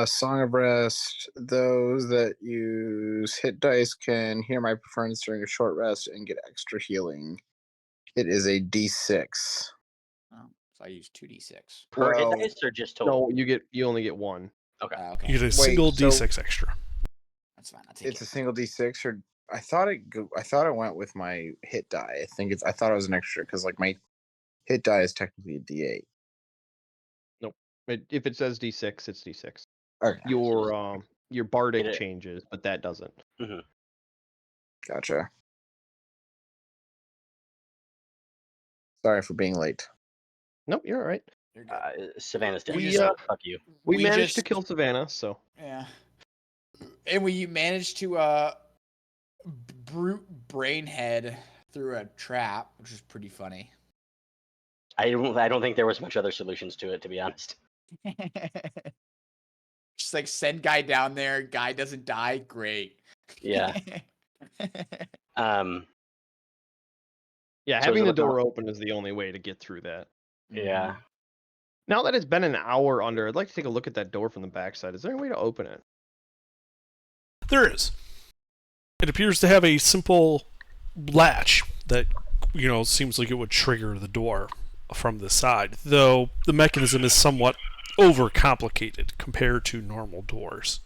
Song of Rest. Those that use hit dice can hear my preference during a short rest and get extra healing. It is a D6. Oh, so I used 2d6. Per Well, hit dice or just total? No, you only get 1. Okay. Okay, You get a single so- D6 extra. that's fine. I'll take It's it. a single D6, or I thought it went with my hit die. I thought it was an extra because like my hit die is technically a D8. If it says D6, it's D6. Okay, Your bardic Get it. changes, but that doesn't. gotcha. Sorry for being late. Nope, you're all right. You're good. Savannah's dead. We, so fuck you. We We managed to just- kill Savannah, so Yeah. And we managed to brute brainhead through a trap, which was pretty funny. I don't think there was much other solutions to it, to be honest. Just like send guy down there, guy doesn't die, great. Yeah. Um. yeah, So having is the it door about- open is the only way to get through that. Yeah. Now that it's been an hour under, I'd like to take a look at that door from the backside. Is there any way to open it? There is. It appears to have a simple latch that, seems like it would trigger the door from the side, though the mechanism is somewhat overcomplicated compared to normal doors.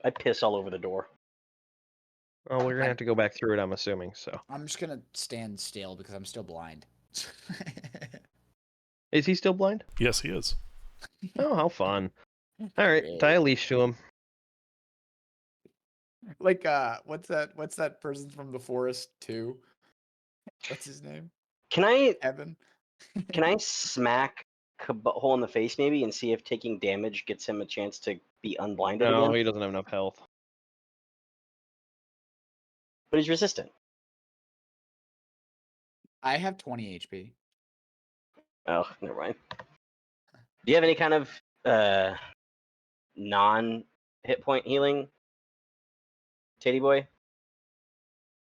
I piss all over the door. Oh, we're gonna have to go back through it, I'm assuming. So, I'm just gonna stand still because I'm still blind. is he still blind? Yes, he is. Oh, how fun! All right, Great. tie a leash to him. Like what's that person from the forest too? What's his name? Can I Evan. smack Hole in the face maybe and see if taking damage gets him a chance to be unblinded No, again? he doesn't have enough health. But he's resistant. I have 20 HP. Oh, never mind. Do you have any kind of non-hit point healing, Teddy boy?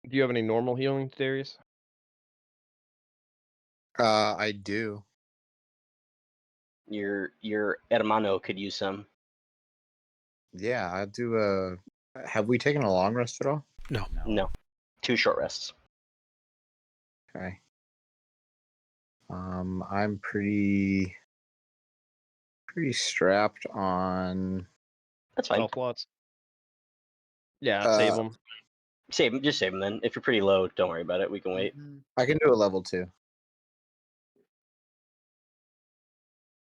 Do you have any normal healing, Darius? I do. Your hermano could use some. Yeah, I do. Have we taken a long rest at all? No, 2 short rests. Okay. I'm pretty strapped on. That's fine. Spell slots. Yeah, save them. Save him. Just save him then. If you're pretty low, don't worry about it. We can wait. Mhm. I can do a level 2.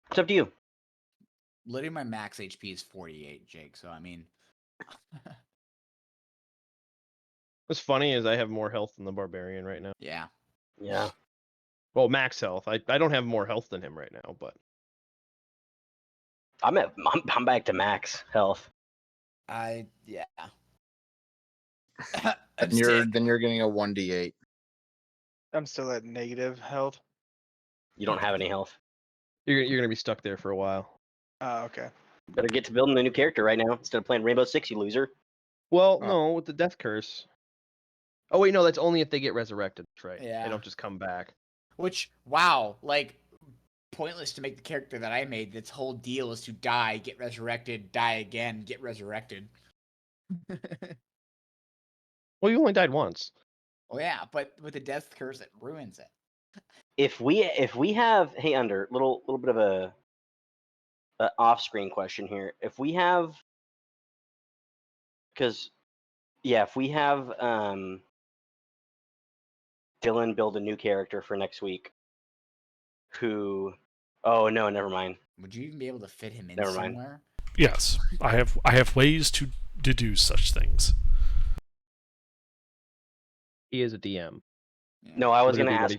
It's up to you. Literally, my max HP is 48, Jake. So I mean, What's funny is I have more health than the barbarian right now. yeah. Yeah. Well, max health. I don't have more health than him right now, but I'm back to max health. Yeah. Then you're getting a 1d8. I'm still at negative health. You don't have any health. you're gonna be stuck there for a while. Oh, okay. Better get to building a new character right now instead of playing Rainbow Six, you loser. Well, Uh, no, with the death curse. Oh wait, no, that's only if they get resurrected. That's right. Yeah. They don't just come back. Which, wow, like, pointless to make the character that I made. Its whole deal is to die, get resurrected, die again, get resurrected. Well, you only died once. Oh yeah, but with the death curse, it ruins it. If we have little bit of a off-screen question here. If we have if we have Dylan build a new character for next week who oh no, never mind. Would you even be able to fit him in Never mind. somewhere? Yes, I have ways to deduce such things. He is a DM. Yeah. No, I was Literally gonna what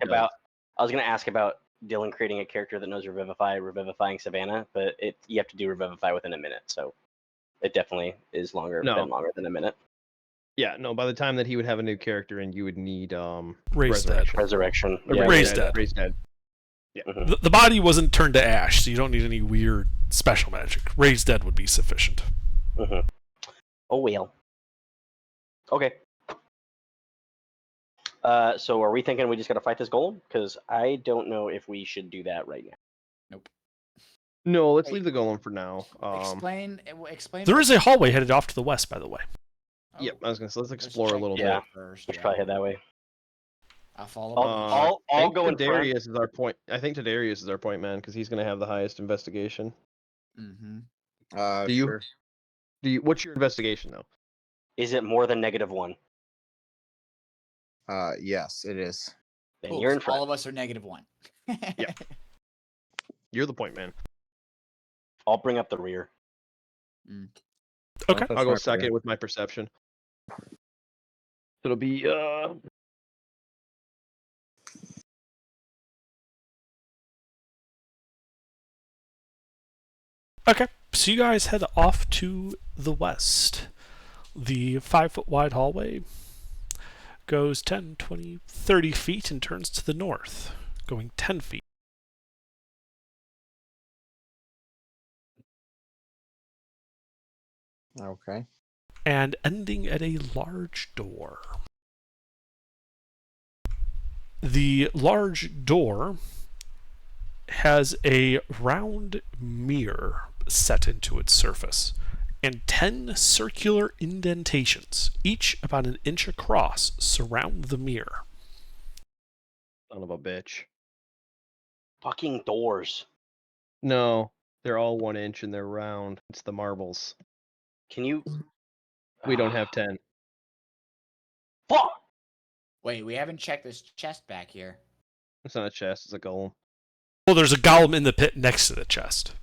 he ask about Dylan creating a character that knows revivifying Savannah, but you have to do revivify within a minute, so it definitely is longer than a minute. Yeah, no. By the time that he would have a new character, and you would need Raised dead. Resurrection. Or Yeah, Raised dead. Raised dead. mhm. The body wasn't turned to ash, so you don't need any weird special magic. Raised dead would be sufficient. Mhm. Oh well. Okay. So are we thinking we just gotta fight this golem? Because I don't know if we should do that right now. No, let's Wait. leave the golem for now. Explain. There is a hallway headed off to the west, by the way. Yep, I was gonna say let's Let's explore a check little Yeah. bit. first. We should Yeah. probably head that way. I'll follow. I'll I think go in front. Tadarius is our point. I think Tadarius is our point man because he's gonna have the highest investigation. Mm-hmm. Do you- Sure. What's your investigation though? Is it more than -1? Yes, it is. Then you're in front. All of us are -1. Yeah. You're the point man. I'll bring up the rear. Okay. That's I'll go not second fair. with my perception. It'll be Okay, so you guys head off to the west. The 5-foot wide hallway goes 10, 20, 30 feet and turns to the north, going 10 feet. Okay. And ending at a large door. The large door has a round mirror set into its surface and 10 circular indentations, each about an inch across, surround the mirror. son of a bitch. Fucking doors. No, they're all 1 inch and they're round. It's the marbles. Can you? We don't have 10. Fuck. Wait, we haven't checked this chest back here. It's not a chest. It's a golem. Well, there's a golem in the pit next to the chest.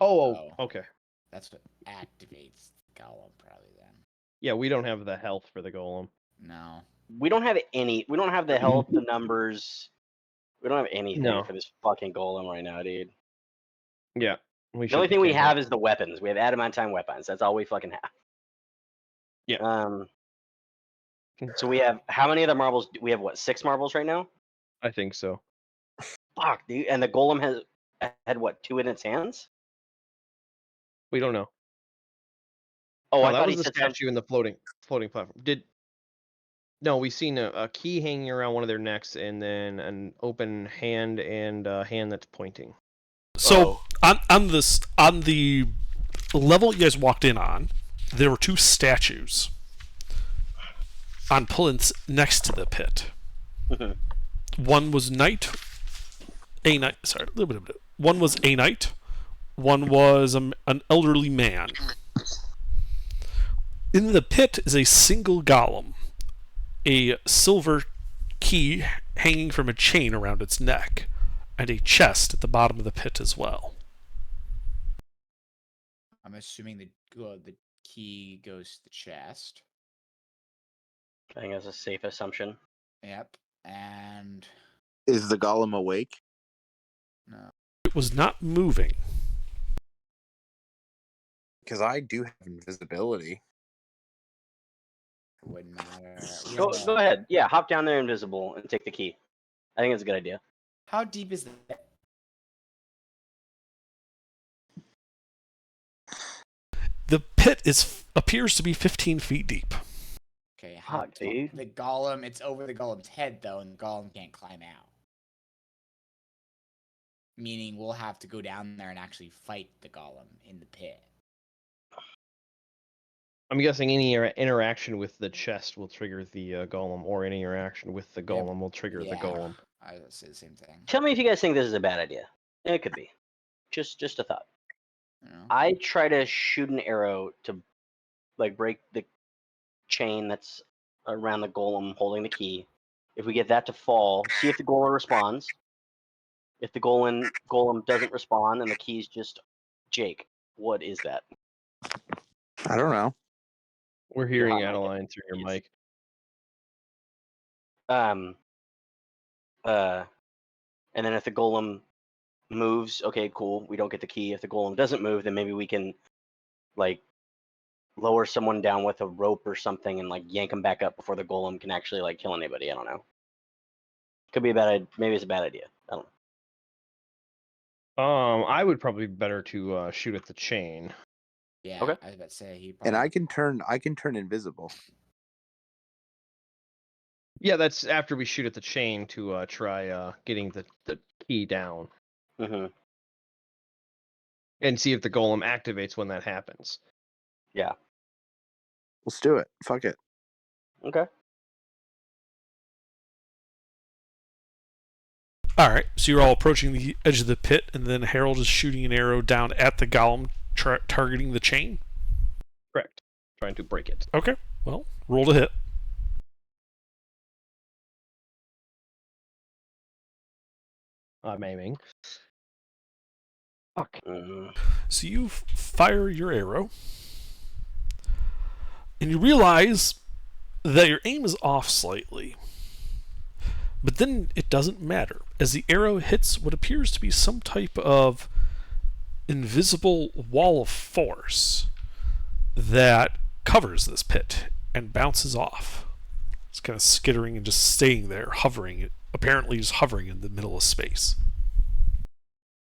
Oh, okay. That's what activates the golem, probably then. Yeah, we don't have the health for the golem. No. we don't have any. We don't have the health, the numbers. We don't have anything No. for this fucking golem right now, dude. Yeah. The only thing we have is the weapons. We have adamantine weapons. That's all we fucking have. Yeah. So we have how many of the marbles? We have what, 6 marbles right now? I think so. Fuck, dude. And the golem had what, 2 in its hands? We don't know. Oh, No, I that thought was he the said statue in the floating platform. No, we've seen a key hanging around one of their necks, and then an open hand and a hand that's pointing. So on the level you guys walked in on, there were 2 statues on plinths next to the pit. One was a knight. Sorry, a little bit. One was a knight. One was an elderly man. In the pit is a single golem, a silver key hanging from a chain around its neck, and a chest at the bottom of the pit as well. I'm assuming the key goes to the chest. I think that's a safe assumption. Yep. And Is the golem awake? no. It was not moving. Because I do have invisibility. It wouldn't matter. We Go have a- ahead. Yeah, hop down there invisible and take the key. I think it's a good idea. How deep is that? The pit appears to be 15 feet deep. Okay, Fuck, dude. the golem, it's over the golem's head though, and the golem can't climb out. Meaning we'll have to go down there and actually fight the golem in the pit. I'm guessing any interaction with the chest will trigger the golem, or any interaction with the golem will trigger the golem. I would say the same thing. Tell me if you guys think this is a bad idea. It could be. Just a thought. You know? I try to shoot an arrow to break the chain that's around the golem holding the key. If we get that to fall, see if the golem responds. If the golem doesn't respond and the key's just Jake, what is that? I don't know. We're hearing Yeah, Adeline through your mic. And then if the golem moves, okay, cool. We don't get the key. If the golem doesn't move, then maybe we can lower someone down with a rope or something and yank them back up before the golem can actually kill anybody. I don't know. Could be a bad idea. Maybe it's a bad idea. I don't know. I would probably be better to shoot at the chain. Yeah, Okay. I was about to say he. And I can turn invisible. Yeah, that's after we shoot at the chain to try getting the key down Mm-hmm. and see if the golem activates when that happens. Yeah. Let's do it. Fuck it. Okay. All right, so you're all approaching the edge of the pit, and then Harold is shooting an arrow down at the golem, targeting the chain. Correct. Trying to break it. Okay, well, roll to hit. I'm aiming. Fuck. So you fire your arrow, and you realize that your aim is off slightly. But then it doesn't matter, as the arrow hits what appears to be some type of invisible wall of force that covers this pit and bounces off. It's kind of skittering and just staying there, hovering, apparently just hovering in the middle of space.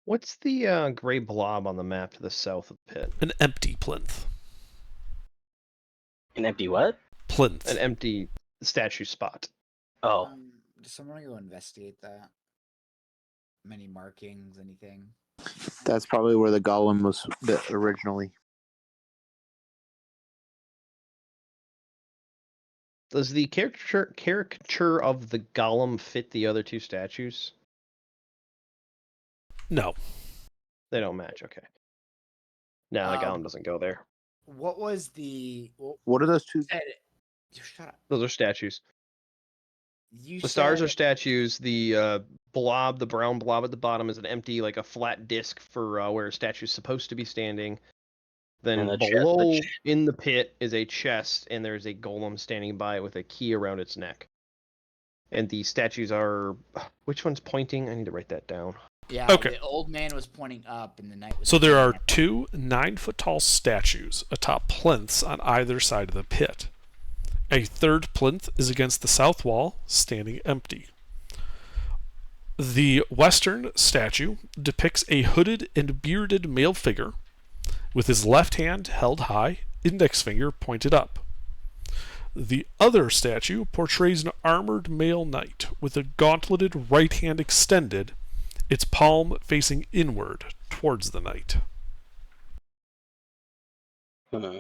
What's the gray blob on the map to the south of the pit? An empty plinth. An empty what? Plinth. An empty statue spot. Oh. Does someone go investigate that? Many markings, anything? That's probably where the golem was originally. Does the caricature of the golem fit the other 2 statues? No. They don't match. Okay. No, the golem doesn't go there. What was the? What are those 2? Shut up. Those are statues. You The stars are said- statues. The blob, the brown blob at the bottom, is an empty, a flat disc for where a statue's supposed to be standing. Then And the below in the pit is a chest, and there's a golem standing by it with a key around its neck. And the statues are. Which one's pointing? I need to write that down. Yeah, Okay. the old man was pointing up and the knight was So there are pointing at- 2 9-foot-tall statues atop plinths on either side of the pit. A third plinth is against the south wall, standing empty. The western statue depicts a hooded and bearded male figure with his left hand held high, index finger pointed up. The other statue portrays an armored male knight with a gauntleted right hand extended, its palm facing inward towards the knight. Hmm.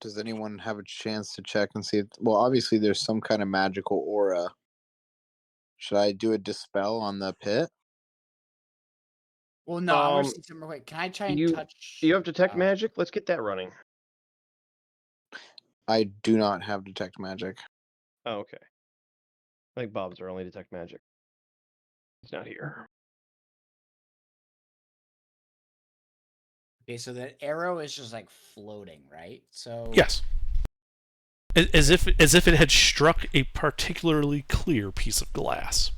Does anyone have a chance to check and see? Well, obviously there's some kind of magical aura. Should I do a dispel on the pit? Well, no, I want Um, to see something real quick. Can I try and you- touch? You have detect uh, magic. Let's get that running. I do not have detect magic. Oh, okay. I think Bob's are only detect magic. He's not here. Okay, so that arrow is just like floating, right? So Yes. As if it had struck a particularly clear piece of glass.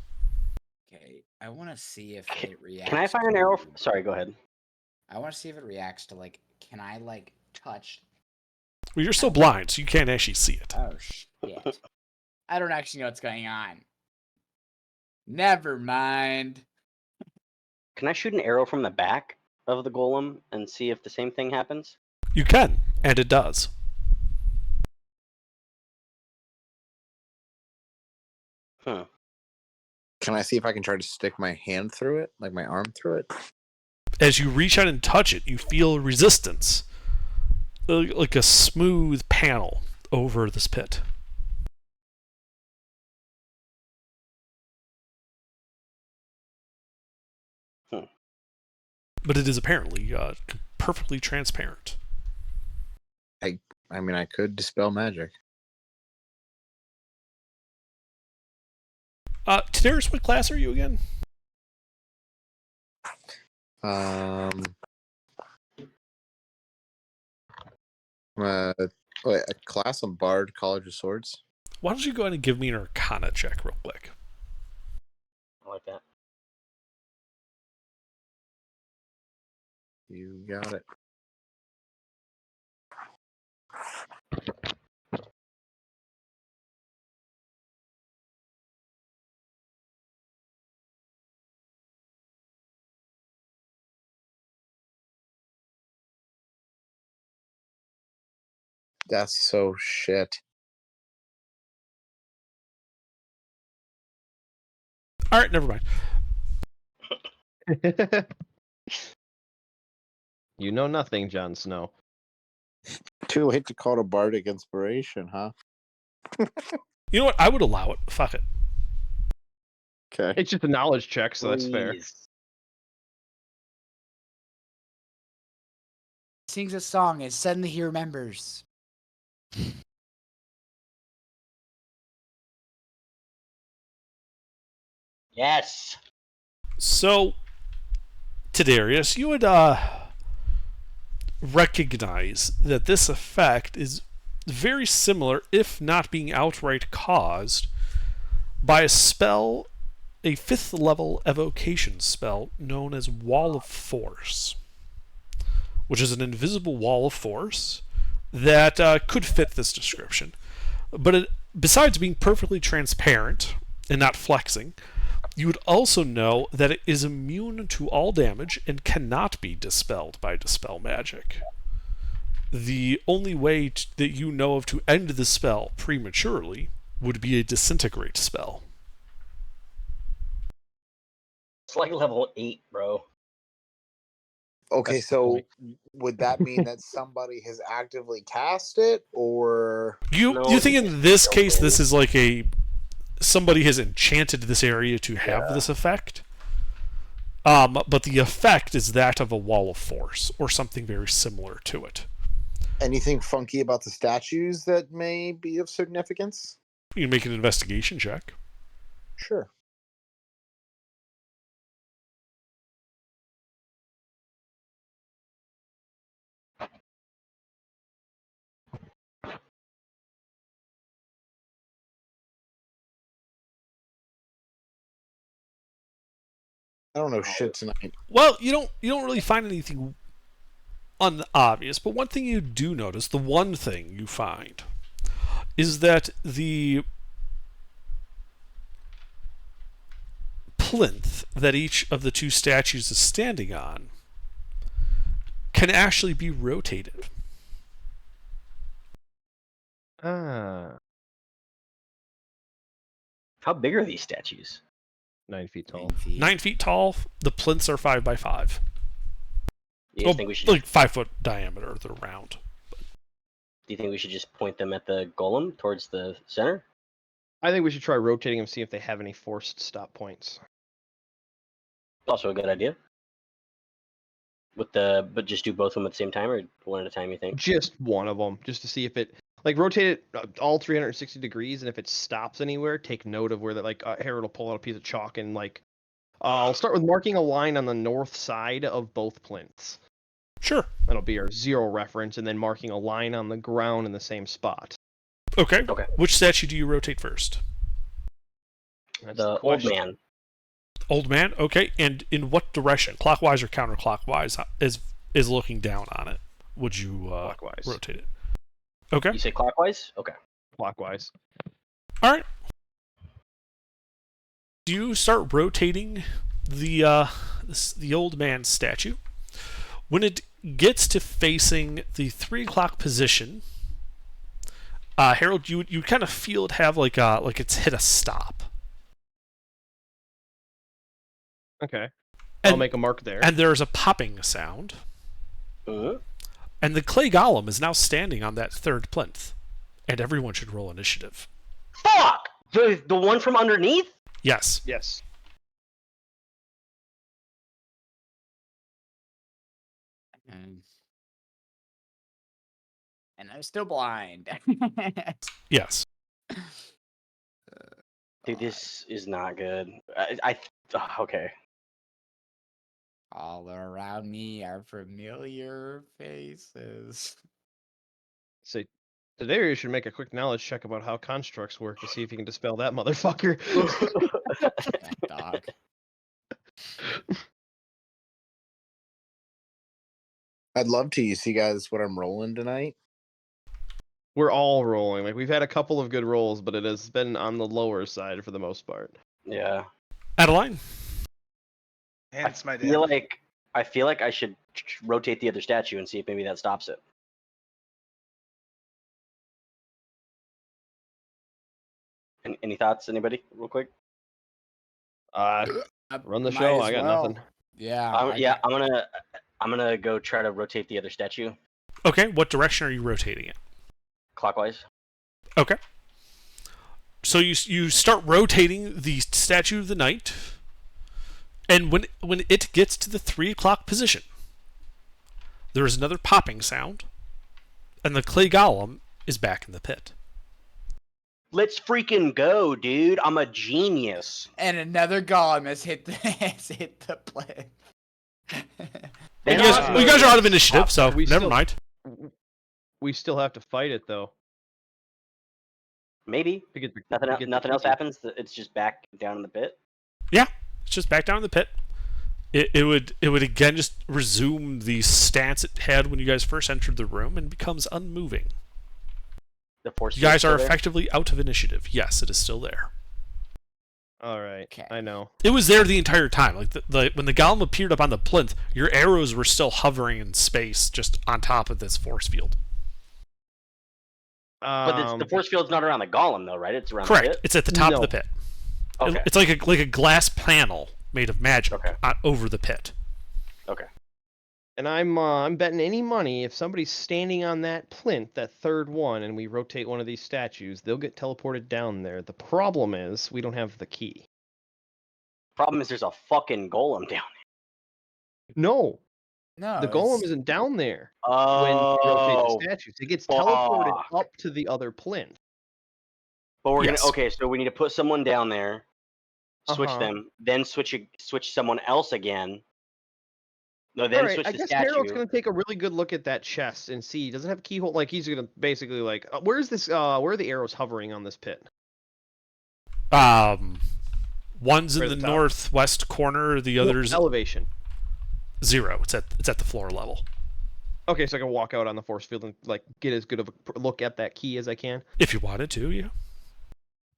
Okay, I want to see if Ca- it reacts. Can I fire an arrow? to- Sorry, go ahead. I want to see if it reacts to like. Can I like touch? Well, you're still blind, so you can't actually see it. Oh shit! I don't actually know what's going on. Never mind. Can I shoot an arrow from the back of the golem and see if the same thing happens? You can, and it does. Hmm. Can I see if I can try to stick my hand through it, like my arm through it? As you reach out and touch it, you feel resistance, like a smooth panel over this pit. Hmm. But it is apparently perfectly transparent. I mean, I could dispel magic. Tadaris, what class are you again? Wait, a class on Bard, College of Swords. Why don't you go ahead and give me an Arcana check real quick? I like that. You got it. That's so shit. All right, never mind. You know nothing, Jon Snow. Too late to call it a bardic inspiration, huh? You know what? I would allow it. Fuck it. Okay. It's just a knowledge check, so that's fair. Please. Sings a song and suddenly he remembers. Yes. So, Tadarius, you would recognize that this effect is very similar, if not being outright caused, by a spell, a 5th level evocation spell known as Wall of Force, which is an invisible wall of force that could fit this description. But besides being perfectly transparent and not flexing, you would also know that it is immune to all damage and cannot be dispelled by dispel magic. The only way that you know of to end the spell prematurely would be a disintegrate spell. It's like level 8, bro. Okay, That's the so point. would that mean that somebody has actively cast it, or You No, think it's in this still case gold. this is like somebody has enchanted this area to have this effect? But the effect is that of a wall of force or something very similar to it. anything funky about the statues that may be of significance? You can make an investigation check. Sure. I don't know shit tonight. Well, you don't really find anything unobvious, but one thing you do notice, the one thing you find, is that the plinth that each of the two statues is standing on can actually be rotated. Ah, How big are these statues? 9 feet tall. 9 feet. 9 feet tall. The plinths are 5 by 5. Do you think we should? Like 5 foot diameter. They're round. Do you think we should just point them at the golem towards the center? I think we should try rotating them, see if they have any forced stop points. Also a good idea. But just do both of them at the same time, or one at a time? You think? Just one of them, just to see if it rotate it all 360 degrees, and if it stops anywhere, take note of where that Harold will pull out a piece of chalk and I'll start with marking a line on the north side of both plinths. Sure. That'll be our 0 reference, and then marking a line on the ground in the same spot. Okay. Okay. Which statue do you rotate first? That's The old question. man. Old man. Okay. And in what direction, clockwise or counterclockwise, is looking down on it? Would you Clockwise. rotate it? Okay. You say clockwise? Okay. Clockwise. All right. Do you start rotating the old man statue? When it gets to facing the 3 o'clock position, Harold, you kind of feel it have like it's hit a stop, Okay. and, I'll make a mark there. and there's a popping sound, Uh-huh. and the clay golem is now standing on that 3rd plinth, and everyone should roll initiative. Fuck! The one from underneath? Yes. Yes. And I'm still blind. Yes. Dude, this is not good. Okay. All around me are familiar faces. So Darius should make a quick knowledge check about how constructs work to see if he can dispel that motherfucker. That dog. I'd love to see guys what I'm rolling tonight. We're all rolling. We've had a couple of good rolls, but it has been on the lower side for the most part. Yeah. Adeline. Hence my I feel like I should rotate the other statue and see if maybe that stops it. Any thoughts, anybody, real quick? Run the Might show. as I got well. nothing. Yeah. I'm gonna go try to rotate the other statue Okay. What direction are you rotating it? clockwise. Okay. So you start rotating the statue of the knight, and when it gets to the 3 o'clock position, there is another popping sound, and the clay golem is back in the pit. Let's freaking go, dude! I'm a genius. And another golem has hit the play. You guys are out of initiative, so We never still- mind. We still have to fight it though. Maybe To get the, nothing else happens. It's just back down in the pit. Yeah, it's just back down in the pit. It would again just resume the stance it had when you guys first entered the room and becomes unmoving. The force. You guys field's are still there? effectively out of initiative. Yes, it is still there. All right. Okay. I know. It was there the entire time. Like when the golem appeared up on the plinth, your arrows were still hovering in space, just on top of this force field. But the force field's not around the golem, though, right? It's around Correct. the pit. It's at the top of No. the pit. Okay. It's like a glass panel made of magic Okay. over the pit. Okay. And I'm betting any money if somebody's standing on that plinth, that 3rd one, and we rotate one of these statues, they'll get teleported down there. The problem is we don't have the key. Problem is, there's a fucking golem down No, No. the golem isn't down there there. when you rotate Oh, the statues. It gets teleported fuck. up to the other plinth. but we're Yes. gonna. Okay, so we need to put someone down there, switch Uh-huh. them, then switch someone else again. No, then All right, switch I the guess statue. Harold's gonna take a really good look at that chest and see. Does it have a keyhole? Like he's gonna basically where's this? Where are the arrows hovering on this pit? One's in Right the at the top. northwest corner. The Well, other's elevation. 0. It's at the floor level. Okay, so I can walk out on the force field and like get as good of a look at that key as I can. If you wanted to, yeah.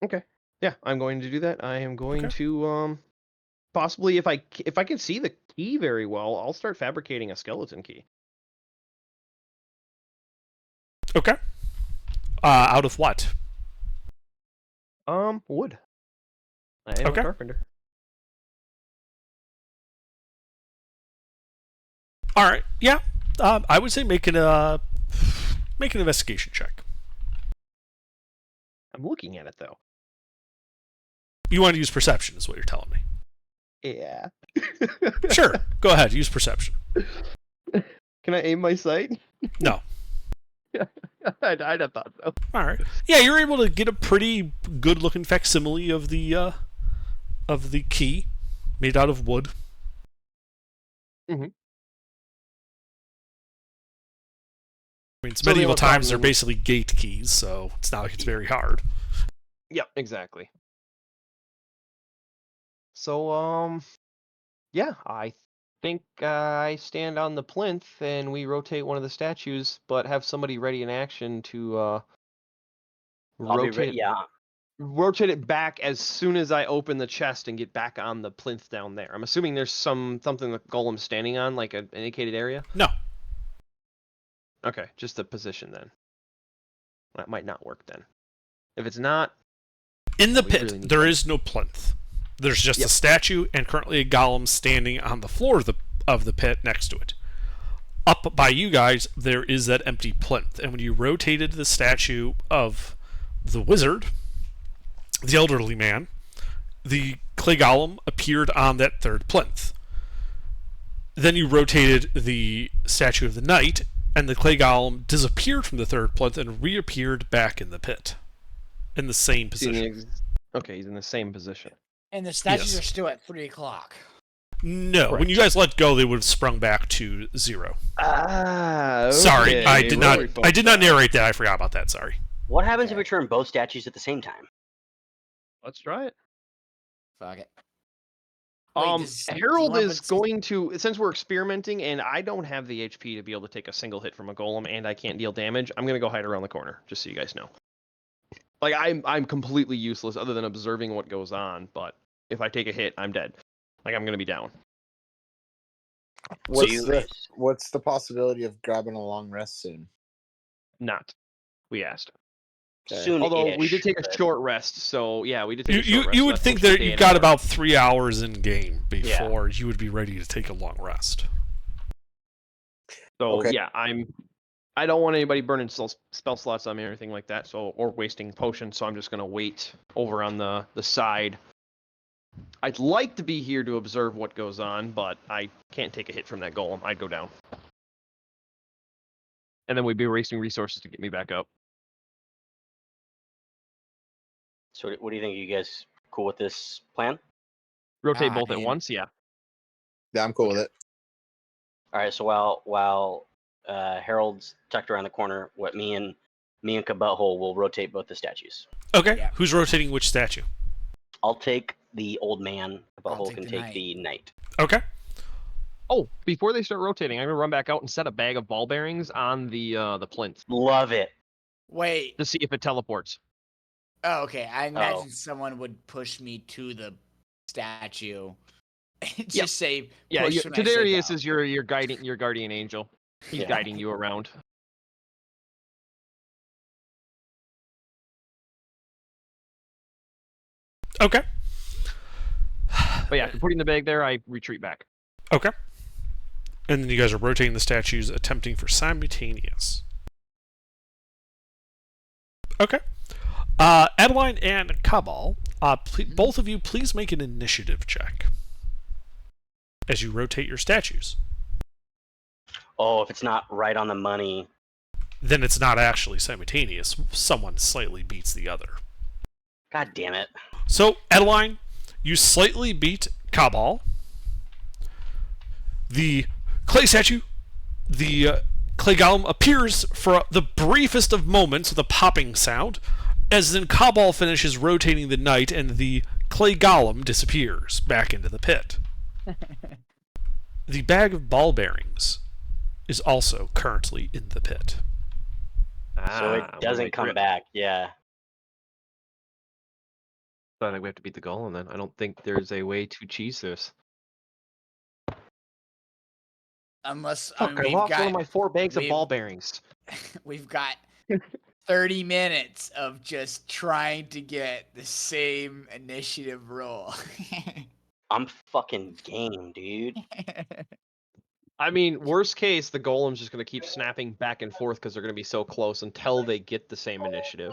Okay. Yeah, I'm going to do that. I am going Okay. to possibly if I can see the key very well, I'll start fabricating a skeleton key. Okay. Out of what? Wood. I am Okay. a carpenter. All right. Yeah. I would say make an investigation check. I'm looking at it though. You want to use perception, is what you're telling me. Yeah. Sure. Go ahead. Use perception. Can I aim my sight? No. I'd have thought so. All right. Yeah, you're able to get a pretty good-looking facsimile of the key, made out of wood. Mhm. I mean, it's So the medieval only times. They're problem- basically gate keys, so it's not like it's very hard. Yep, exactly. So, yeah, I think I stand on the plinth and we rotate one of the statues, but have somebody ready in action to I'll be rotate ready. it, Yeah. rotate it back as soon as I open the chest and get back on the plinth down there. I'm assuming there's something the golem's standing on, like an indicated area. No. Okay, just the position then. That might not work then. If it's not, In the We pit, really need there that. is no plinth. There's just Yep. a statue and currently a golem standing on the floor of the pit next to it. Up by you guys, there is that empty plinth. And when you rotated the statue of the wizard, the elderly man, the clay golem appeared on that third plinth. Then you rotated the statue of the knight, and the clay golem disappeared from the third plinth and reappeared back in the pit. In the same he's in the position. okay, he's in the same position. And the statues Yes. are still at 3 o'clock. No, when Correct. you guys let go, they would have sprung back to 0. Ah, Sorry, I okay, did not. really I did not narrate that. I forgot about that. Sorry. What happens if Okay. we turn both statues at the same time? Let's try it. Fuck it. Wait, does Harold one of is us- going to, since we're experimenting and I don't have the HP to be able to take a single hit from a golem and I can't deal damage, I'm gonna go hide around the corner, just so you guys know. Like I'm completely useless other than observing what goes on, but if I take a hit, I'm dead. Like I'm gonna be down. What's the possibility of grabbing a long rest soon? Not. We asked. Okay. Soon. Although we did take a short rest, so yeah, we did take a short rest. You so would that think pushed that the you day got an hour. about 3 hours in game Yeah. before you would be ready to take a long rest. So Okay. yeah, I don't want anybody burning spell slots on me or anything like that. So or wasting potions. So I'm just gonna wait over on the side. I'd like to be here to observe what goes on, but I can't take a hit from that golem. I'd go down, and then we'd be wasting resources to get me back up. So what do you think? You guys cool with this plan? Rotate Ah, both at man. once. Yeah. Yeah, I'm cool with it. All right. So while Harold's tucked around the corner, what me and Kabutthole will rotate both the statues. Okay. Yeah. Who's rotating which statue? I'll take the old man. Kabutthole take can the take knight. the knight. Okay. Oh, before they start rotating, I'm gonna run back out and set a bag of ball bearings on the plinth Love it. Wait. to see if it teleports. Oh, okay. I imagine Oh. someone would push me to the statue. Just Yep. say, Yeah, push when I say Tadarius go. is your guardian angel. He's Yeah. guiding you around. Okay. But yeah, after putting the bag there, I retreat back. Okay. And then you guys are rotating the statues, attempting for simultaneous. Okay. Adeline and Cabal, both of you, please make an initiative check as you rotate your statues. Oh, if it's not right on the money. Then it's not actually simultaneous. Someone slightly beats the other. God damn it. So, Adeline, you slightly beat Cabal. The clay statue, the clay golem appears for the briefest of moments with a popping sound, as then Cabal finishes rotating the knight and the clay golem disappears back into the pit. The bag of ball bearings is also currently in the pit. So it Ah, doesn't come back. Yeah. So I think we have to beat the golem then. I don't think there's a way to cheese this. Unless Fuck, I we've lost got one of my 4 bags of we've- ball bearings. we've got 30 minutes of just trying to get the same initiative roll. I'm fucking game, dude. I mean, worst case, the golem's just going to keep snapping back and forth because they're going to be so close until they get the same initiative.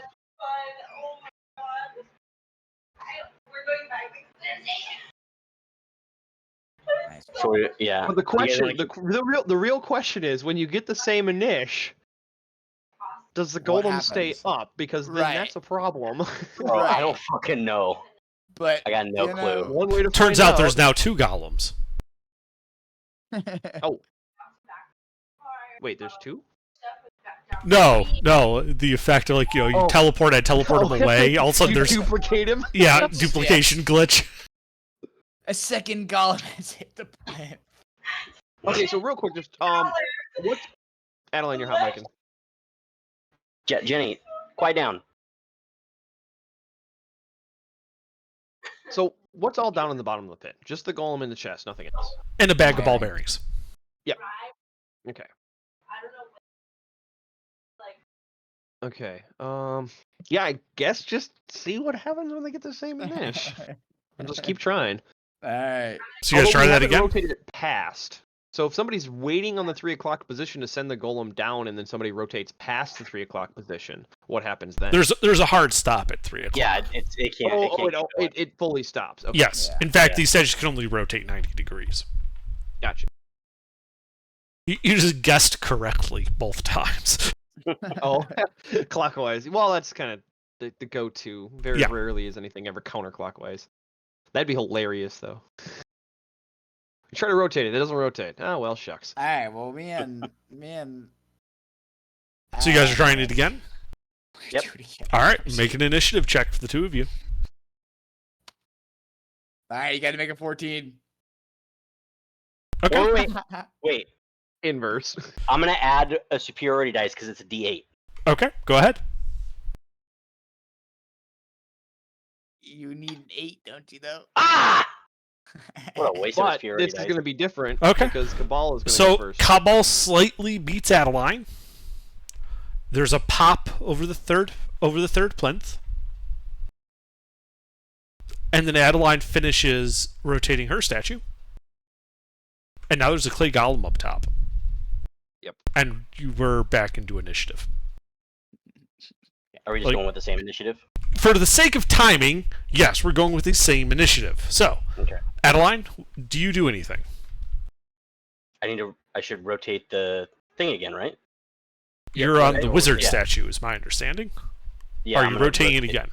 Nice. So yeah. But the You guys question, wanna the real question is, when you get the same initiative, does the What golem stay happens? up? Because then Right. that's a problem. Bro, I Right. don't fucking know. But I got no you clue. know- One way to Turns find out there's now 2 golems. Oh, wait, there's 2? No, the effect of like, you Oh. teleport and teleport them away. All of a sudden You there's duplicate him. yeah, duplication glitch. A second golem has hit the planet. Okay, so real quick, just what's Adeline? You're hot micing. Jenny, quiet down. So what's all down in the bottom of the pit? Just the golem in the chest, nothing else. And a bag of ball bearings. Okay. Okay. Yeah, I guess just see what happens when they get the same niche. And just keep trying. Alright. So you guys Although try we that haven't again? Rotated it past. So if somebody's waiting on the 3 o'clock position to send the golem down, and then somebody rotates past the 3 o'clock position, what happens then? There's a hard stop at 3 o'clock. Yeah, it can't. Oh, it can't no, keep going. it fully stops. Okay. Yes. Yeah. In fact, Yeah. these stages can only rotate 90 degrees. Gotcha. You just guessed correctly both times. Oh, clockwise. Well, that's kind of the go-to. Very Yeah. rarely is anything ever counterclockwise. That'd be hilarious, though. You try to rotate it, it doesn't rotate. Oh, well, shucks. Alright, well me and So you guys are trying it again? Yep. All right, make an initiative check for the 2 of you. Alright, you gotta make a 14. Okay. Wait, wait. Inverse. I'm gonna add a superiority dice because it's a D8. Okay, go ahead. You need an 8, don't you though? Ah! What a waste of a But superiority this is dice. going to be different Okay. because Cabal is going to So go first. Cabal slightly beats Adeline. There's a pop over the third plinth. And then Adeline finishes rotating her statue. And now there's a clay golem up top. Yep. And you were back into initiative. Are we just like- going with the same initiative? For the sake of timing, yes, we're going with the same initiative. So, Okay. Adeline, do you do anything? I should rotate the thing again, right? You're on right. the wizard Yeah. statue, is my understanding. Yeah. Are I'm you gonna rotating it rotate- again?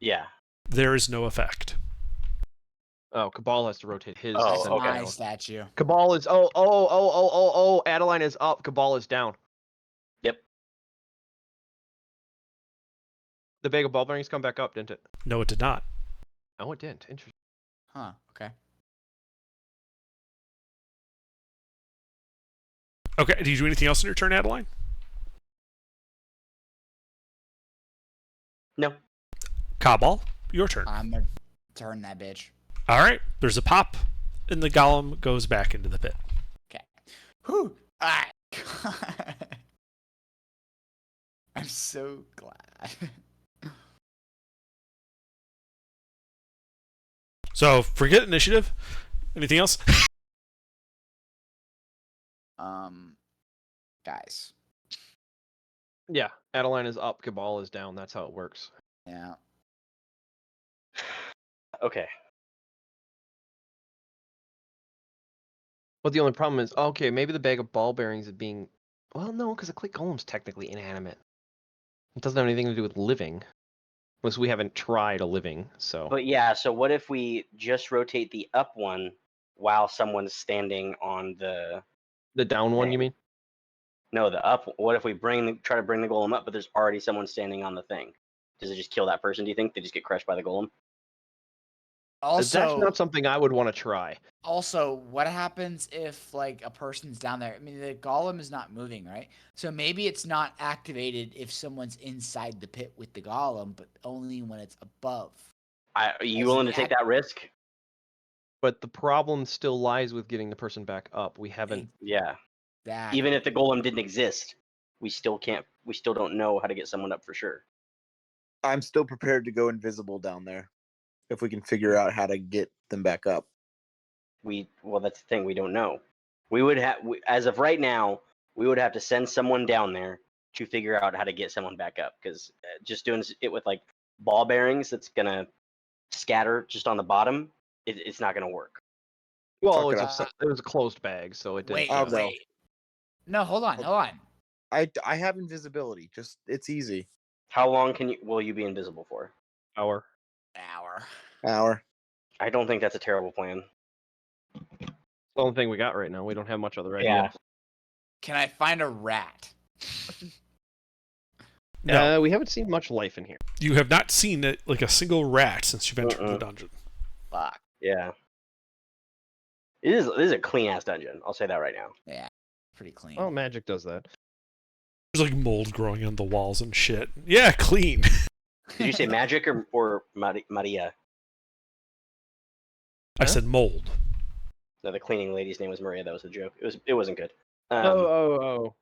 Yeah. There is no effect. Oh, Cabal has to rotate his. Oh, That's center okay. my down. statue. Cabal is oh. Adeline is up. Cabal is down. Yep. The bag of ball bearings come back up, didn't it? No, it did not. Oh, it didn't. Interesting. Huh, okay. Okay, do you do anything else in your turn, Adeline? No. Cabal, your turn. I'm gonna turn that bitch. All right, there's a pop, and the golem goes back into the pit. Okay. Whew. Alright. I'm so glad. So, forget initiative. Anything else? Guys. Yeah, Adeline is up. Cabal is down. That's how it works. Yeah. Okay. But the only problem is, okay, maybe the bag of ball bearings is being. Well, no, because the clay golem's technically inanimate. It doesn't have anything to do with living. Unless we haven't tried a living, so. But yeah, so what if we just rotate the up one while someone's standing on the The down one, you mean? no, the up? What if we try to bring the golem up, but there's already someone standing on the thing? Does it just kill that person? Do you think they just get crushed by the golem? That's Also, not something I would want to try. Also, what happens if like a person's down there? I mean, the golem is not moving, right? So maybe it's not activated if someone's inside the pit with the golem, but only when it's above. Are you As willing an to take act- that risk? But the problem still lies with getting the person back up. We haven't. Yeah. Exactly. Even if the golem didn't exist, we still can't. We still don't know how to get someone up for sure. I'm still prepared to go invisible down there if we can figure out how to get them back up. Well, that's the thing. We don't know. We would have, as of right now, we would have to send someone down there to figure out how to get someone back up. Because just doing it with like ball bearings, that's gonna scatter just on the bottom. It's not gonna work. Well, Fuck it's it, it was a closed bag, so it didn't. Wait, I'll go. wait. No, hold on, hold on. I have invisibility. Just it's easy. How long will you be invisible for? Hour. Hour. Hour. I don't think that's a terrible plan. It's the only thing we got right now. We don't have much other Yeah. ideas. Can I find a rat? No, We haven't seen much life in here. you have not seen like a single rat since you've entered the dungeon. Fuck. Yeah. This is a clean ass dungeon. I'll say that right now. Yeah, pretty clean. Oh, magic does that. There's like mold growing on the walls and shit. Yeah, clean. Did you say magic or Maria? I said mold. No, the cleaning lady's name was Maria. That was a joke. It wasn't good. Oh.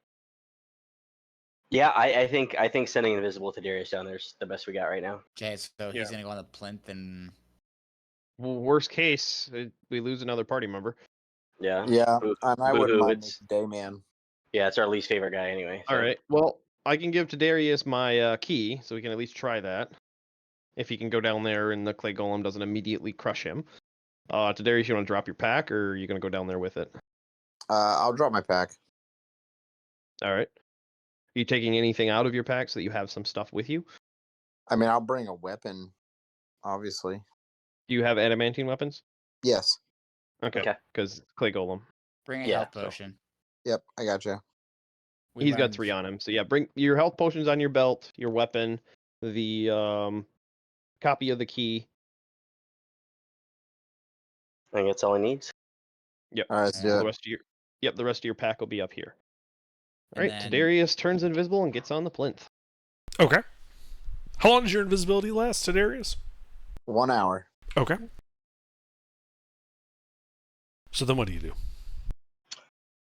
Yeah, I think sending invisible to Darius down there is the best we got right now. Okay, so he's Yeah. gonna go on the plinth and Well, worst case, we lose another party member. Yeah. Yeah, Boo- and I wouldn't boo-hoo, mind it's- Dayman. Yeah, it's our least favorite guy anyway. All so- right. Well, I can give to Darius my key, so we can at least try that. If he can go down there and the clay golem doesn't immediately crush him. To Darius, you want to drop your pack, or are you going to go down there with it? I'll drop my pack. All right. Are you taking anything out of your pack so that you have some stuff with you? I mean, I'll bring a weapon, obviously. Do you have adamantine weapons? Yes. Okay. Because clay golem. bring a Yeah, health so- potion. Yep, I gotcha. We He's got learned- 3 on him. So yeah, bring your health potions on your belt, your weapon, the copy of the key. I think that's all he needs. Yep. All right, let's do The it. rest of the rest of your pack will be up here. All And right, then- Darius turns invisible and gets on the plinth. Okay. How long does your invisibility last, Darius? 1 hour. Okay. So then what do you do?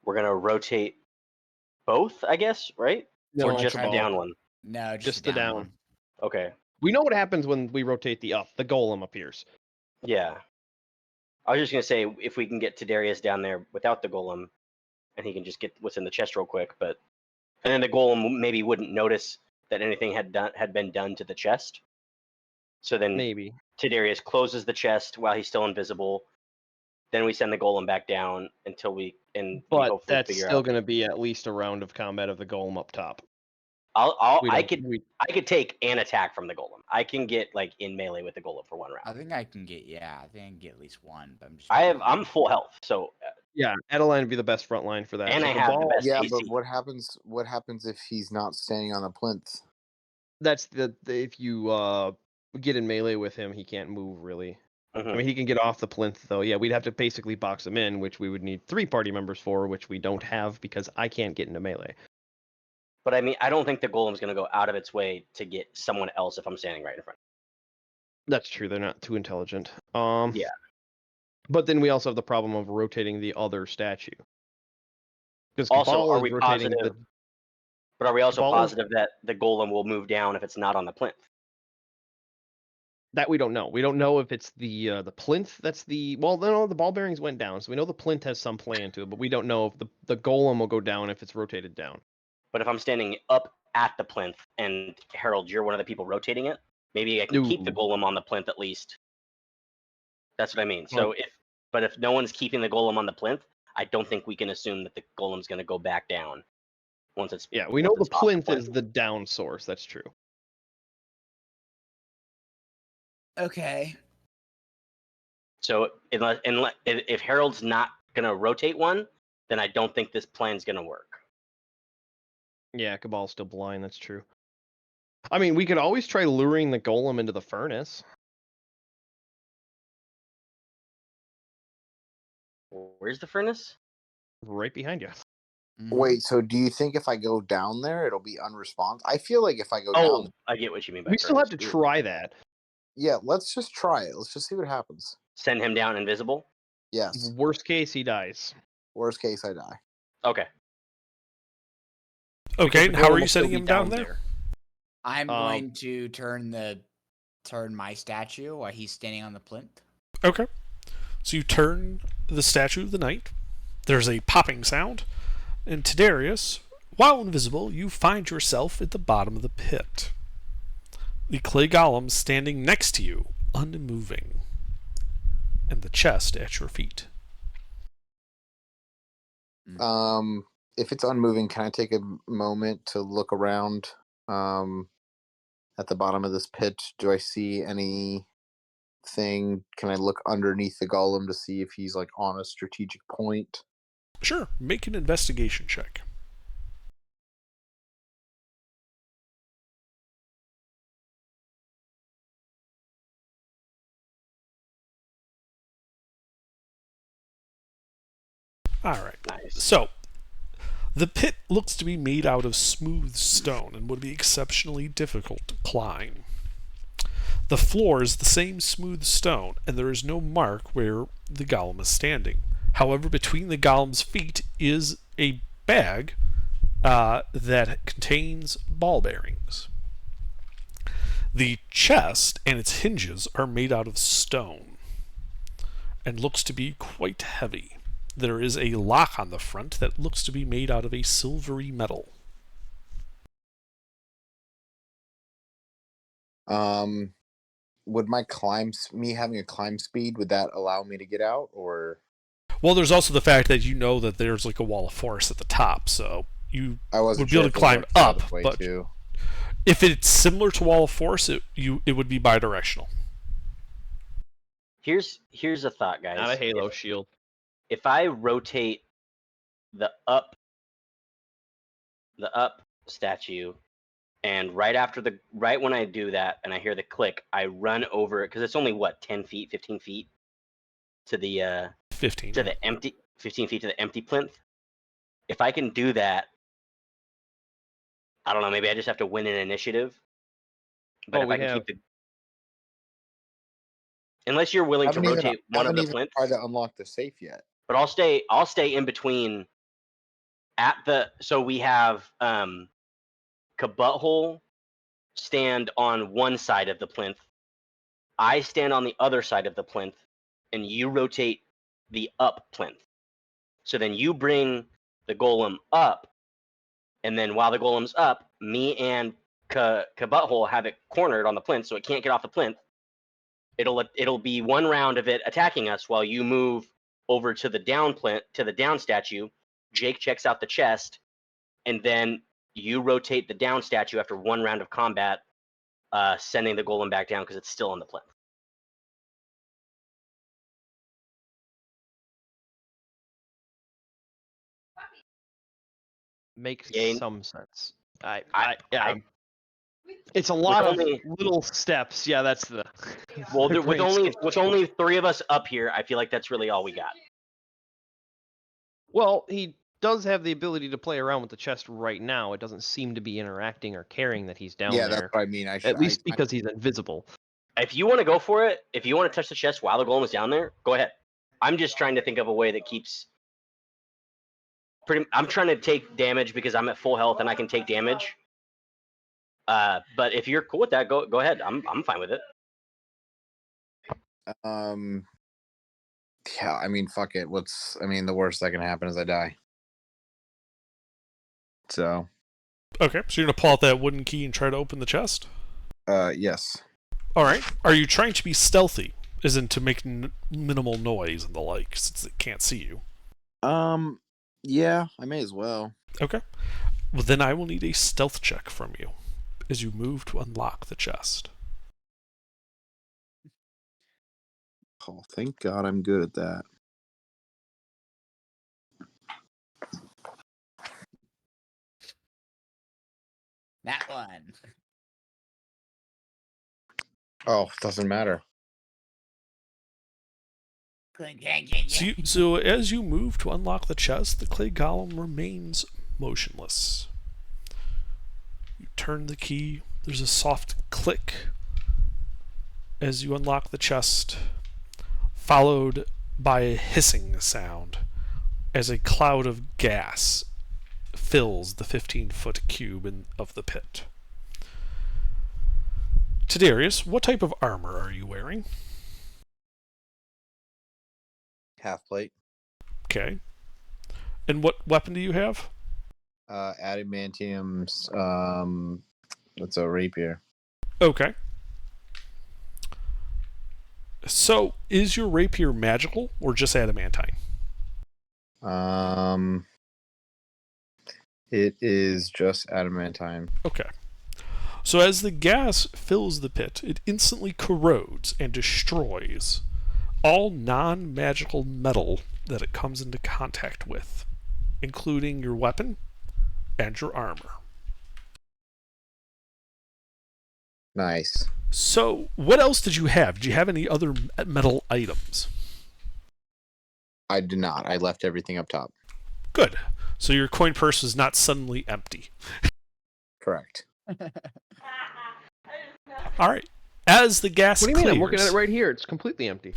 We're gonna rotate both, I guess, right? Or just the Cabal. down one. No, Just the the down. one. Okay. We know what happens when we rotate the up. The golem appears. Yeah. I was just gonna say if we can get to Darius down there without the golem, and he can just get what's in the chest real quick, and then the golem maybe wouldn't notice that anything had been done to the chest. So then Maybe. Tidarius closes the chest while he's still invisible. Then we send the golem back down until we But hopefully that's figure still out. going to be at least a round of combat of the golem up top. I could take an attack from the golem. I can get like in melee with the golem for one I round. think I can get I think I can get at least one. But I'm full health, so Yeah, Adeline would be the best front line for that. and So I the have the ball- best Yeah, AC. but what happens? What happens if he's not standing on the plinth? That's if you get in melee with him, he can't move really. Mhm. I mean, he can get off the plinth though. Yeah, we'd have to basically box him in, which we would need 3 party members for, which we don't have because I can't get into melee. But I mean, I don't think the golem's gonna go out of its way to get someone else if I'm standing right in front. That's true. They're not too intelligent. Yeah. But then we also have the problem of rotating the other statue. Because Also, Cabal are is we rotating positive? But are we also Ball is- positive that the golem will move down if it's not on the plinth? that we don't know. We don't know if it's the plinth that's the no, the ball bearings went down, so we know the plinth has some plan to it, but we don't know if the golem will go down if it's rotated down. But if I'm standing up at the plinth and Harold, you're one of the people rotating it, maybe I can keep the No. golem on the plinth at least. That's what I mean. So if no one's keeping the golem on the plinth, I don't think we can assume that the golem's going to go back down once it's. Yeah, we know once the it's off plinth is the down source. That's true. Okay. So unless if Harold's not going to rotate one, then I don't think this plan's going to work. Yeah, Cabal's still blind. That's true. I mean, we could always try luring the golem into the furnace. Where's the furnace? Right behind you. Mhm. Wait, so do you think if I go down there, it'll be unresponsive? I feel like if I go Oh, down, I get what you mean by We still have to furnace. try that. yeah, let's just try it. Let's just see what happens. Send him down invisible. Yes. Worst case, he dies. Worst case, I die. Okay. Because Okay, the and how golem are will you still setting be him down there? I'm Um, going to turn my statue while he's standing on the plinth. Okay. So you turn the statue of the knight. There's a popping sound. And Tidarius, while invisible, you find yourself at the bottom of the pit. The clay golem standing next to you, unmoving. And the chest at your feet. If it's unmoving, can I take a moment to look around at the bottom of this pit? Do I see anything? Can I look underneath the golem to see if he's like on a strategic point? Sure, make an investigation check. Alright, Nice. so the pit looks to be made out of smooth stone and would be exceptionally difficult to climb. The floor is the same smooth stone, and there is no mark where the golem is standing. However, between the golem's feet is a bag that contains ball bearings. The chest and its hinges are made out of stone and looks to be quite heavy. There is a lock on the front that looks to be made out of a silvery metal. Would my me having a climb speed, would that allow me to get out, or? Well, there's also the fact that you know that there's like a wall of forest at the top, so you I wasn't would be able sure to if it climb worked the other up, way, but too. if it's similar to wall of forest, it would be bidirectional. Here's a thought, guys. Not a Halo shield. If I rotate the up statue, and right when I do that and I hear the click, I run over it because it's only what 10 feet, 15 feet to the 15. to the empty 15 feet to the empty plinth. If I can do that, I don't know. Maybe I just have to win an initiative. But Oh, if we I can have- keep unless you're willing to Haven't even- rotate one of haven't the even plinths. tried to unlock the safe yet. But I'll stay in between so we have Kabutthole stand on one side of the plinth. I stand on the other side of the plinth, and you rotate the up plinth. So then you bring the golem up, and then while the golem's up, me and Kabutthole have it cornered on the plinth, so it can't get off the plinth. It'll be one round of it attacking us while you move over to the down plinth, to the down statue. Jake checks out the chest, and then you rotate the down statue after one round of combat, sending the golem back down because it's still on the plinth. Makes Yeah, some sense. I- It's a lot of only- little steps. Yeah, that's the. Well, the with brain only three of us up here, I feel like that's really all we got. Well, he does have the ability to play around with the chest right now. It doesn't seem to be interacting or caring that he's down Yeah, there. that's what I mean. At least because he's invisible. If you want to go for it, if you want to touch the chest while the golem is down there, go ahead. I'm just trying to think of a way that keeps. I'm trying to take damage because I'm at full health and I can take damage. But if you're cool with that, go ahead. I'm fine with it. Yeah, I mean, fuck it. The worst that can happen is I die. So, Okay, so you're gonna pull out that wooden key and try to open the chest. yes. All right. Are you trying to be stealthy, as in to make minimal noise and the like, since it can't see you? Yeah, I may as well. Okay. Well, then I will need a stealth check from you as you move to unlock the chest. Oh, thank God I'm good at that. That one. Oh, doesn't matter. So as you move to unlock the chest, the clay golem remains motionless. You turn the key. There's a soft click as you unlock the chest, followed by a hissing sound as a cloud of gas fills the 15-foot cube of the pit. Tadarius, what type of armor are you wearing? Half plate. Okay. And what weapon do you have? Adamantium's. What's a rapier? Okay. So, is your rapier magical or just adamantine? It is just adamantine. Okay. So as the gas fills the pit, it instantly corrodes and destroys all non-magical metal that it comes into contact with, including your weapon and your armor. Nice. So, what else did you have? Did you have any other metal items? I did not. I left everything up top. Good. So your coin purse was not suddenly empty. Correct. All right. As the gas What do you clears, mean? I'm looking at it right here. It's completely empty.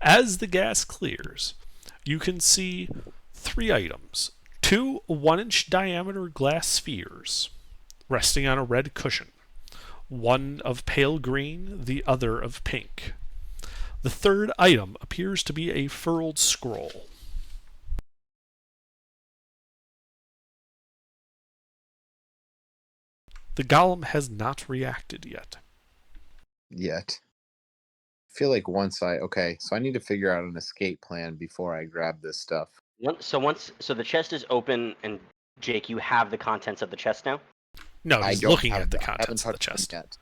as the gas clears, you can see 3 items. 2 1-inch diameter glass spheres resting on a red cushion. One of pale green, the other of pink. The third item appears to be a furled scroll. The golem has not reacted yet. Yet. I feel like so I need to figure out an escape plan before I grab this stuff. So the chest is open, and Jake, you have the contents of the chest now. No, I he's don't looking have at the that. I haven't contents of the touched them chest.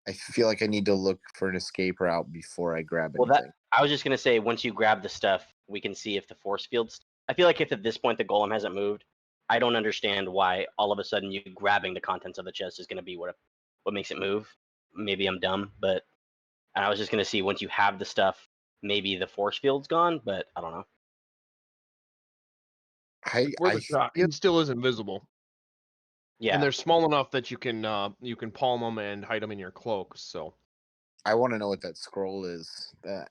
yet. I feel like I need to look for an escape route before I grab Well, anything. I was just gonna say, once you grab the stuff, we can see if the force fields. I feel like if at this point the golem hasn't moved, I don't understand why all of a sudden you grabbing the contents of the chest is gonna be what makes it move. Maybe I'm dumb, but I was just gonna see once you have the stuff, maybe the force field's gone, but I don't know. Worth a shot. He still is invisible. Yeah, And they're small enough that you can palm them and hide them in your cloak. So I want to know what that scroll is. That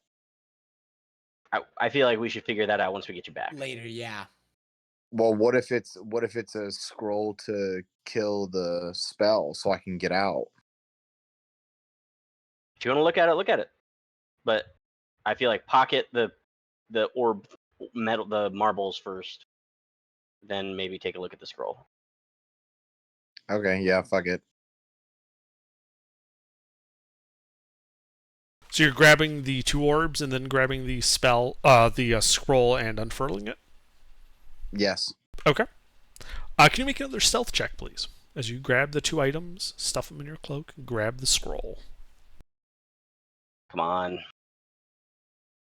I feel like we should figure that out once we get you back. Later, yeah. well, what if it's a scroll to kill the spell so I can get out? If you want to look at it. But I feel like pocket the orb metal, the marbles first, then maybe take a look at the scroll. Okay, yeah, fuck it. So you're grabbing the 2 orbs and then grabbing the scroll and unfurling it? Yes. Okay. Can you make another stealth check, please? As you grab the 2 items, stuff them in your cloak, and grab the scroll. Come on.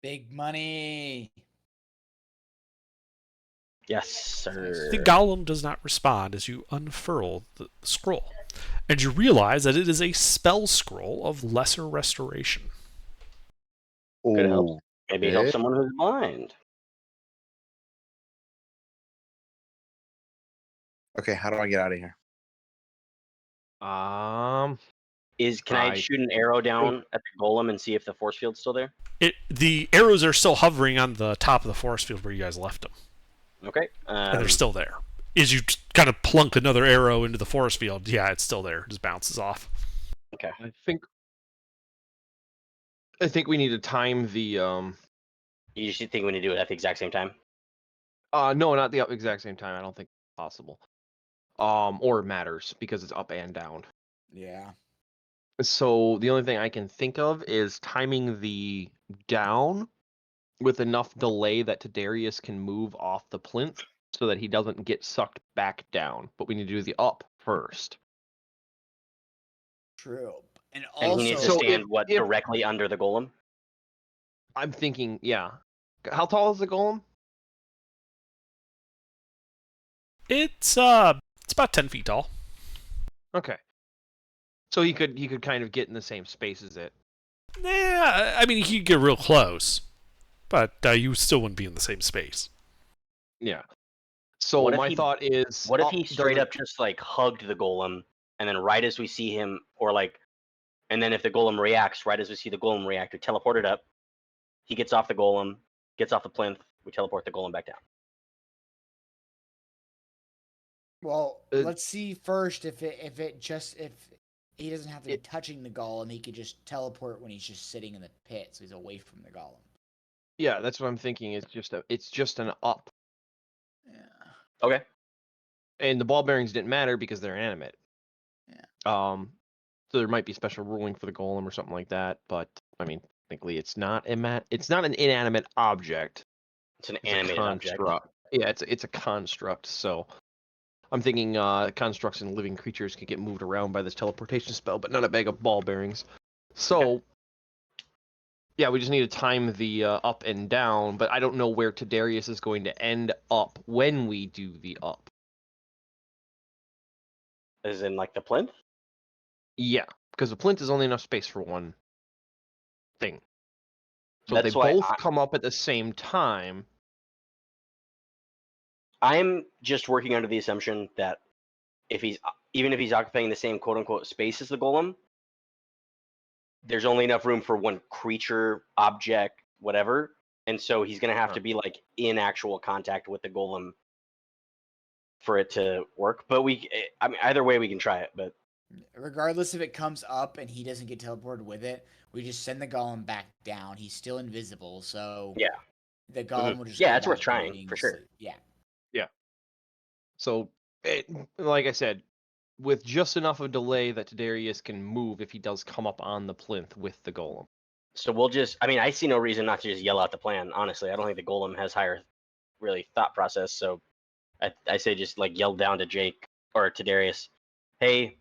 Big money. Yes, sir. The golem does not respond as you unfurl the scroll, and you realize that it is a spell scroll of lesser restoration. Could help. Ooh, Maybe help okay. someone who's blind. Okay, how do I get out of here? Can I shoot an arrow down at the golem and see if the force field's still there? The arrows are still hovering on the top of the force field where you guys left them. Okay. And they're still there. As you kind of plunk another arrow into the force field, yeah, it's still there. It just bounces off. Okay. I think we need to time the You just think we need to do it at the exact same time? no, not the exact same time. I don't think it's possible. Or it matters because it's up and down. Yeah. So the only thing I can think of is timing the down with enough delay that Tadarius can move off the plinth so that he doesn't get sucked back down. But we need to do the up first. True. And And he needs to also, stand directly under the golem? I'm thinking, yeah. How tall is the golem? It's about 10 feet tall. Okay. So he could kind of get in the same space as it. Nah, I mean, he could get real close, but you still wouldn't be in the same space. Yeah. So What if my he- thought is, What if up he straight doesn't- up just like hugged the golem, and then right as we see him, or like, and then if the golem reacts, right as we see the golem react, we teleport it up. He gets off the golem, gets off the plinth. We teleport the golem back down. Well, Uh, let's see first if he doesn't have to be It- touching the golem, he could just teleport when he's just sitting in the pit, so he's away from the golem. Yeah, that's what I'm thinking. It's just an up, Yeah. Okay. and the ball bearings didn't matter because they're animate. Yeah. So there might be special ruling for the golem or something like that. But I mean, technically, it's not an inanimate object. It's an It's a animated object. construct. Yeah, it's a construct. So I'm thinking constructs and living creatures can get moved around by this teleportation spell, but not a bag of ball bearings. So yeah, we just need to time the up and down, but I don't know where Tadarius is going to end up when we do the up. As in like the plinth? Yeah, because the plinth is only enough space for one thing. So if That's they why both come up at the same time, I'm just working under the assumption that even if he's occupying the same quote unquote space as the golem, there's only enough room for one creature, object, whatever, and so he's gonna have to be like in actual contact with the golem for it to work. But I mean, either way we can try it. But Regardless if it comes up and he doesn't get teleported with it, we just send the golem back down. He's still invisible, so yeah, the golem will just Yeah, go it's worth back to trying, waiting for to sure. sleep. Yeah. so like I said, with just enough of delay that Tadarius can move if he does come up on the plinth with the golem. so we'll just. I mean, I see no reason not to just yell out the plan. Honestly, I don't think the golem has higher, really thought process. So I say just like yell down to Jake or to Darius, hey,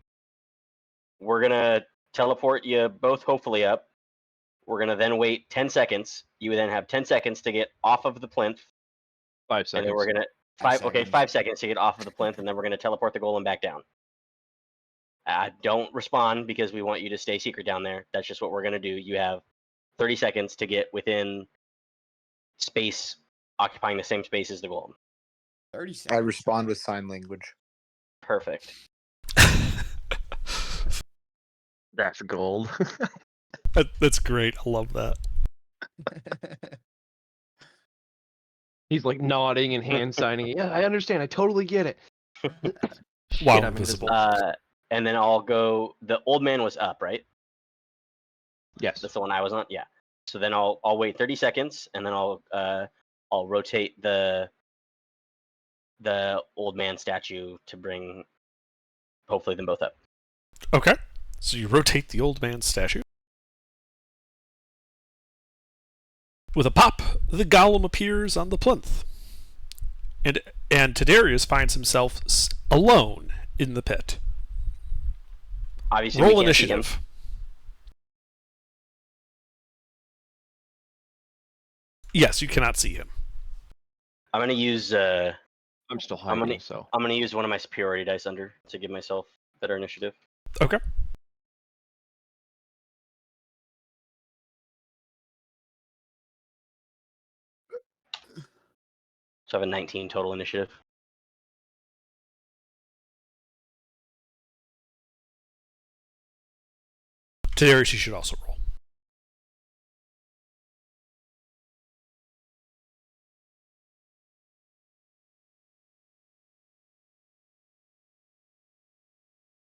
we're gonna teleport you both hopefully up. We're gonna then wait 10 seconds. You then have 10 seconds to get off of the plinth, 5 and seconds. then we're gonna 5 seconds to get off of the plinth, and then we're gonna teleport the golem back down. Don't respond because we want you to stay secret down there. That's just what we're gonna do. You have 30 seconds to get within space, occupying the same space as the golem. 30 I seconds. respond with sign language. Perfect. That's gold. That's great. I love that. He's like nodding and hand signing. Yeah, I understand. I totally get it. Wow, I'm invisible. And then I'll go. The old man was up, right? Yes. That's the one I was on. Yeah. So then I'll wait 30 seconds, and then I'll rotate the old man statue to bring hopefully them both up. Okay. So you rotate the old man's statue. With a pop, the golem appears on the plinth. And Tadarius finds himself alone in the pit. Obviously, we Roll can't see him. initiative. Yes, you cannot see him. I'm gonna use I'm still I'm hiding, gonna- so. I'm gonna use one of my superiority dice under to give myself better initiative. Okay. So I have a 19 total initiative. Tadarius, you should also roll.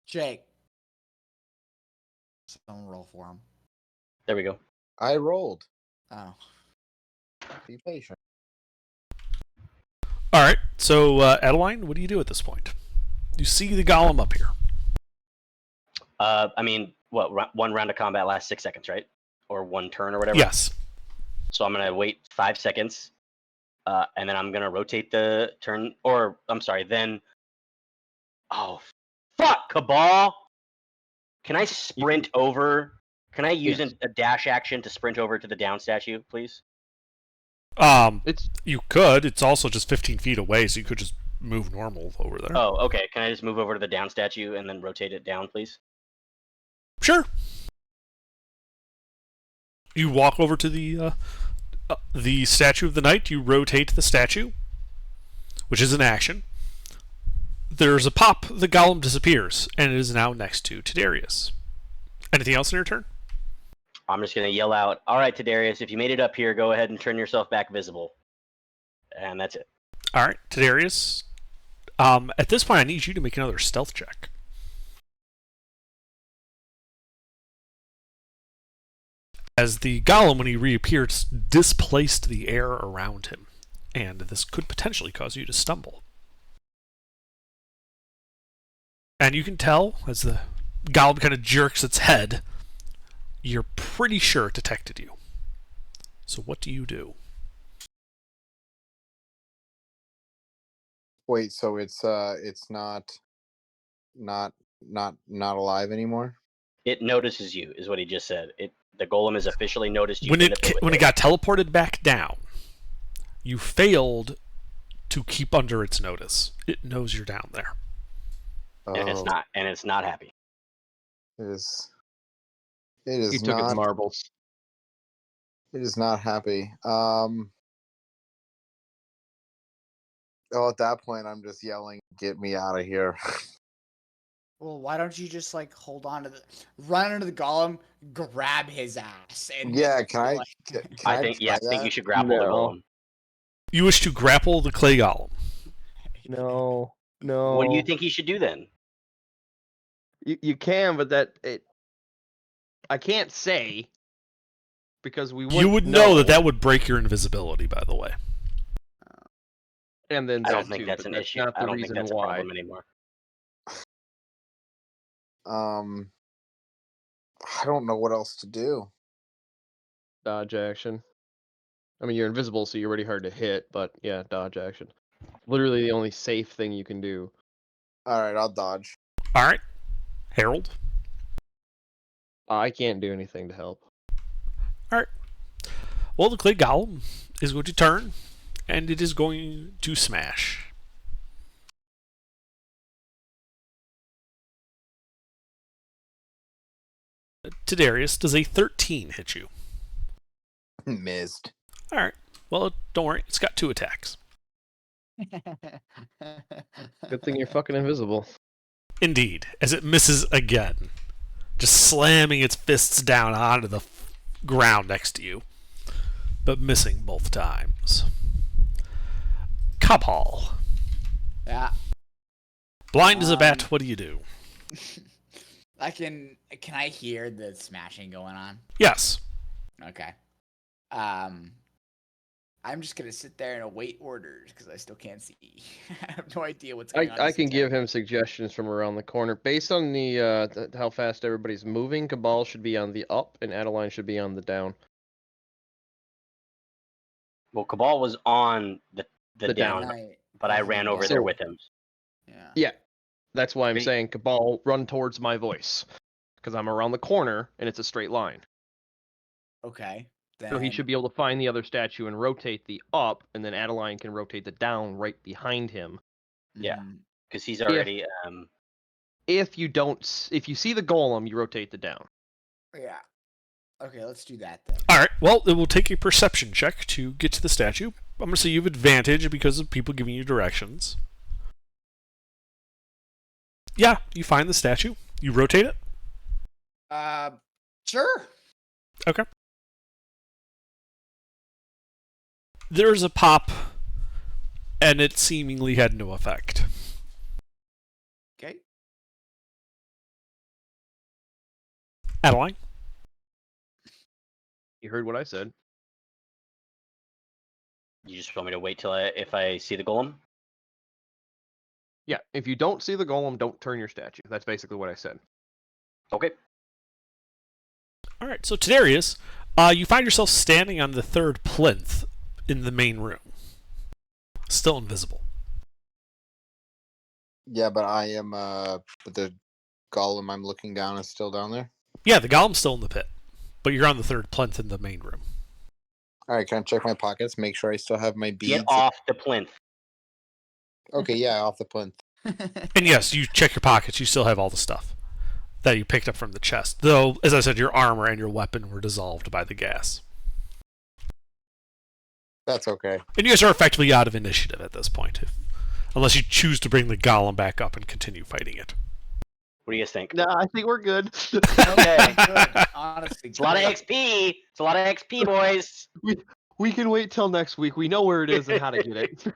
Jake. Someone roll for him. There we go. I rolled. Oh. Be patient. All right. So, Adeline, what do you do at this point? You see the golem up here. I mean, one round of combat lasts 6 seconds, right? Or one turn or whatever. Yes. So I'm gonna wait 5 seconds, and then I'm gonna rotate the turn. Or I'm sorry, then. Oh, fuck, Cabal! Can I sprint over? Can I use Yes. a dash action to sprint over to the down statue, please? It's You could. It's also just 15 feet away, so you could just move normal over there. Oh, okay. Can I just move over to the down statue and then rotate it down, please? Sure. You walk over to the statue of the knight. You rotate the statue, which is an action. There's a pop. The golem disappears, and it is now next to Tidarius. Anything else in your turn? I'm just gonna yell out, "All right, Tidarius, if you made it up here, go ahead and turn yourself back visible." And that's it. All right, Tidarius. At this point, I need you to make another stealth check. As the golem, when he reappeared, displaced the air around him, and this could potentially cause you to stumble. And you can tell, as the golem kind of jerks its head, you're pretty sure it detected you. So what do you do? Wait, so it's not alive anymore? It notices you, is what he just said. The golem has officially noticed you. When it got teleported back down, you failed to keep under its notice. It knows you're down there. and it's Oh, not, happy. It is. It is He took his not. marbles. It is not happy. Oh, at that point, I'm just yelling, "Get me out of here!" Well, why don't you just like hold on to run into the golem, grab his ass, and Yeah, can I? like- Can I I think try I think you that? should grapple the No. golem. You wish to grapple the clay golem. No, no. What do you think he should do then? You can, but I can't say because we You wouldn't would know that would break your invisibility, by the way. And then I don't that think too, that's but an that's issue. not I the don't think reason that's a why. problem anymore. I don't know what else to do. Dodge action. I mean, you're invisible, so you're already hard to hit, but yeah, dodge action. Literally the only safe thing you can do. All right, I'll dodge. All right, Harold. I can't do anything to help. All right. Well, the clay golem is going to turn, and it is going to smash. Tidarius, does a 13 hit you? Missed. All right. Well, don't worry. It's got 2 attacks. Good thing you're fucking invisible. Indeed, as it misses again, just slamming its fists down onto the ground next to you, but missing both times. Cabal. Yeah. Blind as a bat, what do you do? Can I hear the smashing going on? Yes. Okay. I'm just gonna sit there and await orders because I still can't see. I have no idea what's going on. I this can give entire- him suggestions from around the corner. Based on the how fast everybody's moving, Cabal should be on the up and Adeline should be on the down. Well, Cabal was on the The down, down. Night. but I ran over So- there with him. Yeah. Yeah, that's why I'm Wait. saying Cabal run towards my voice because I'm around the corner and it's a straight line. Okay. So he then- should be able to find the other statue and rotate the up, and then Adeline can rotate the down right behind him. Yeah. Mhm. Because he's already If you see the golem, you rotate the down. Yeah. Okay, let's do that then. All right. Well, it will take a perception check to get to the statue. I'm going to say you have advantage because of people giving you directions. Yeah, you find the statue. You rotate it. Sure. Okay. There's a pop, and it seemingly had no effect. Okay. Adeline? You heard what I said. you just want me to wait till if I see the golem? Yeah, if you don't see the golem, don't turn your statue. That's basically what I said. Okay. All right, so Tidarius, you find yourself standing on the 3rd plinth in the main room. Still invisible. Yeah, but I am. But the golem I'm looking down is still down there. Yeah, the golem's still in the pit, but you're on the 3rd plinth in the main room. All right, can I check my pockets? Make sure I still have my beads. Get off the plinth. Okay, yeah, off the plinth. And yes, you check your pockets. You still have all the stuff. that you picked up from the chest. Though, as I said, your armor and your weapon were dissolved by the gas. That's okay. And you guys are effectively out of initiative at this point, unless you choose to bring the golem back up and continue fighting it. What do you guys think? No, I think we're good. Okay, good. Honestly, It's a lot of XP. It's a lot of XP, boys. We can wait till next week. We know where it is and how to get it.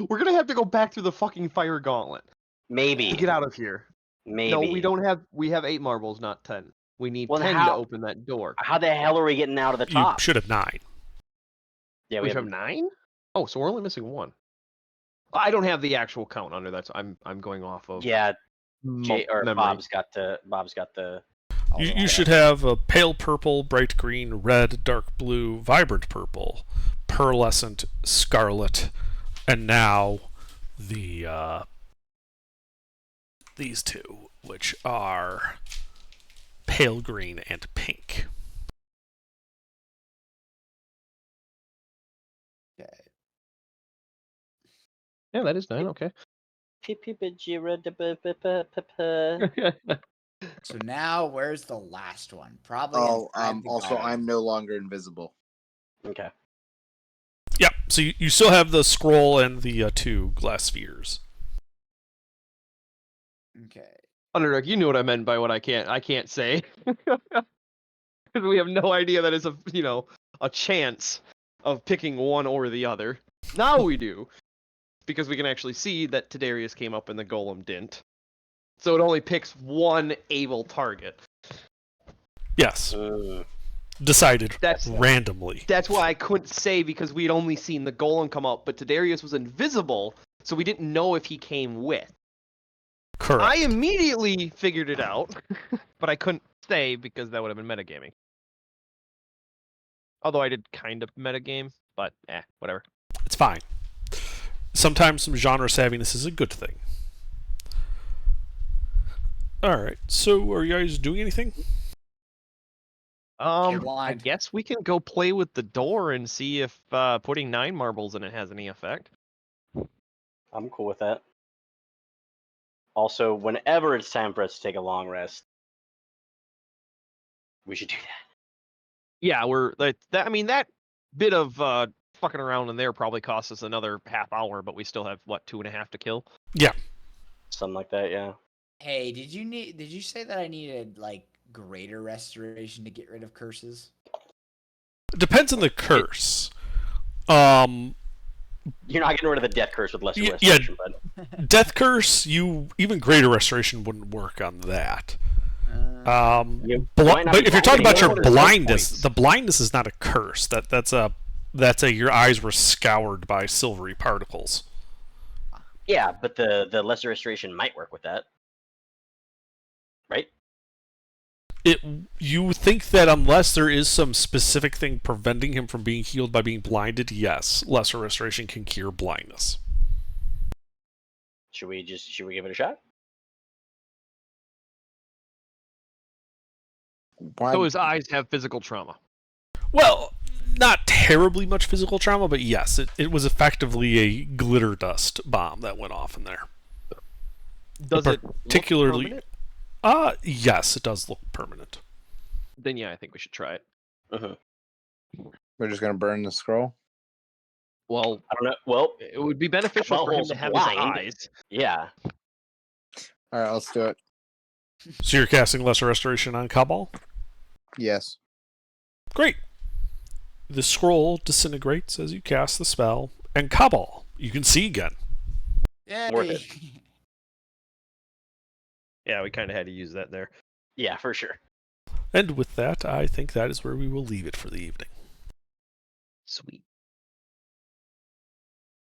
We're gonna have to go back through the fucking fire gauntlet Maybe. to get out of here. Maybe. No, we don't have. We have 8 marbles, not 10. We need Well, 10 to how- open that door. How the hell are we getting out of the You top? should have 9. Yeah, We have 9. Oh, so we're only missing 1. I don't have the actual count under that, so I'm going off of. Yeah, memory. Bob's got the. You should have a pale purple, bright green, red, dark blue, vibrant purple, pearlescent, scarlet, and now the these two, which are pale green and pink. Yeah, that is 9. Okay. So now, where's the last one? Probably. Oh, inside the also, garden. I'm no longer invisible. Okay. Yep. So you still have the scroll and the 2 glass spheres. Okay. Underdark, you knew what I meant by what I can't say. Because we have no idea that it's a chance of picking one or the other. Now we do. Because we can actually see that Tiberius came up and the golem didn't. So it only picks one able target. Yes. Decided That's- randomly. That's why I couldn't say, because we'd only seen the golem come up, but Tiberius was invisible, so we didn't know if he came with. Correct. I immediately figured it out, but I couldn't say because that would have been metagaming. Although I did kind of metagame, but whatever. It's fine. Sometimes some genre savviness is a good thing. Alright, so are you guys doing anything? I blind. guess we can go play with the door and see if putting 9 marbles in it has any effect. I'm cool with that. Also, whenever it's time for us to take a long rest, we should do that. Yeah, we're that. I mean, that bit of fucking around in there probably cost us another half hour, but we still have 2.5 to kill. Something like that, yeah. Hey, did you say that I needed like greater restoration to get rid of curses? It depends on the curse. You're not getting rid of the death curse with lesser Yeah, restoration, but Death curse, even greater restoration wouldn't work on that. you might not But be if you're talking about your blind. There's no blindness, points. the blindness is not a curse. That's a your eyes were scoured by silvery particles. yeah, but the lesser restoration might work with that, right? You think that unless there is some specific thing preventing him from being healed by being blinded, yes, lesser restoration can cure blindness. Should we give it a shot? Why? So his eyes have physical trauma. Well, not terribly much physical trauma, but yes, it was effectively a glitter dust bomb that went off in there. Does it look particularly? permanent? Yes, it does look permanent. Then yeah, I think we should try it. We're just gonna burn the scroll. Well, I don't know. Well, it would be beneficial for him Butthole's to have blind. his eyes. yeah. All right, let's do it. So you're casting lesser restoration on Cabal? Yes. Great. The scroll disintegrates as you cast the spell, and Cabal, you can see again. Worth Yay. it. Yeah, we kind of had to use that there. Yeah, for sure. And with that, I think that is where we will leave it for the evening. Sweet.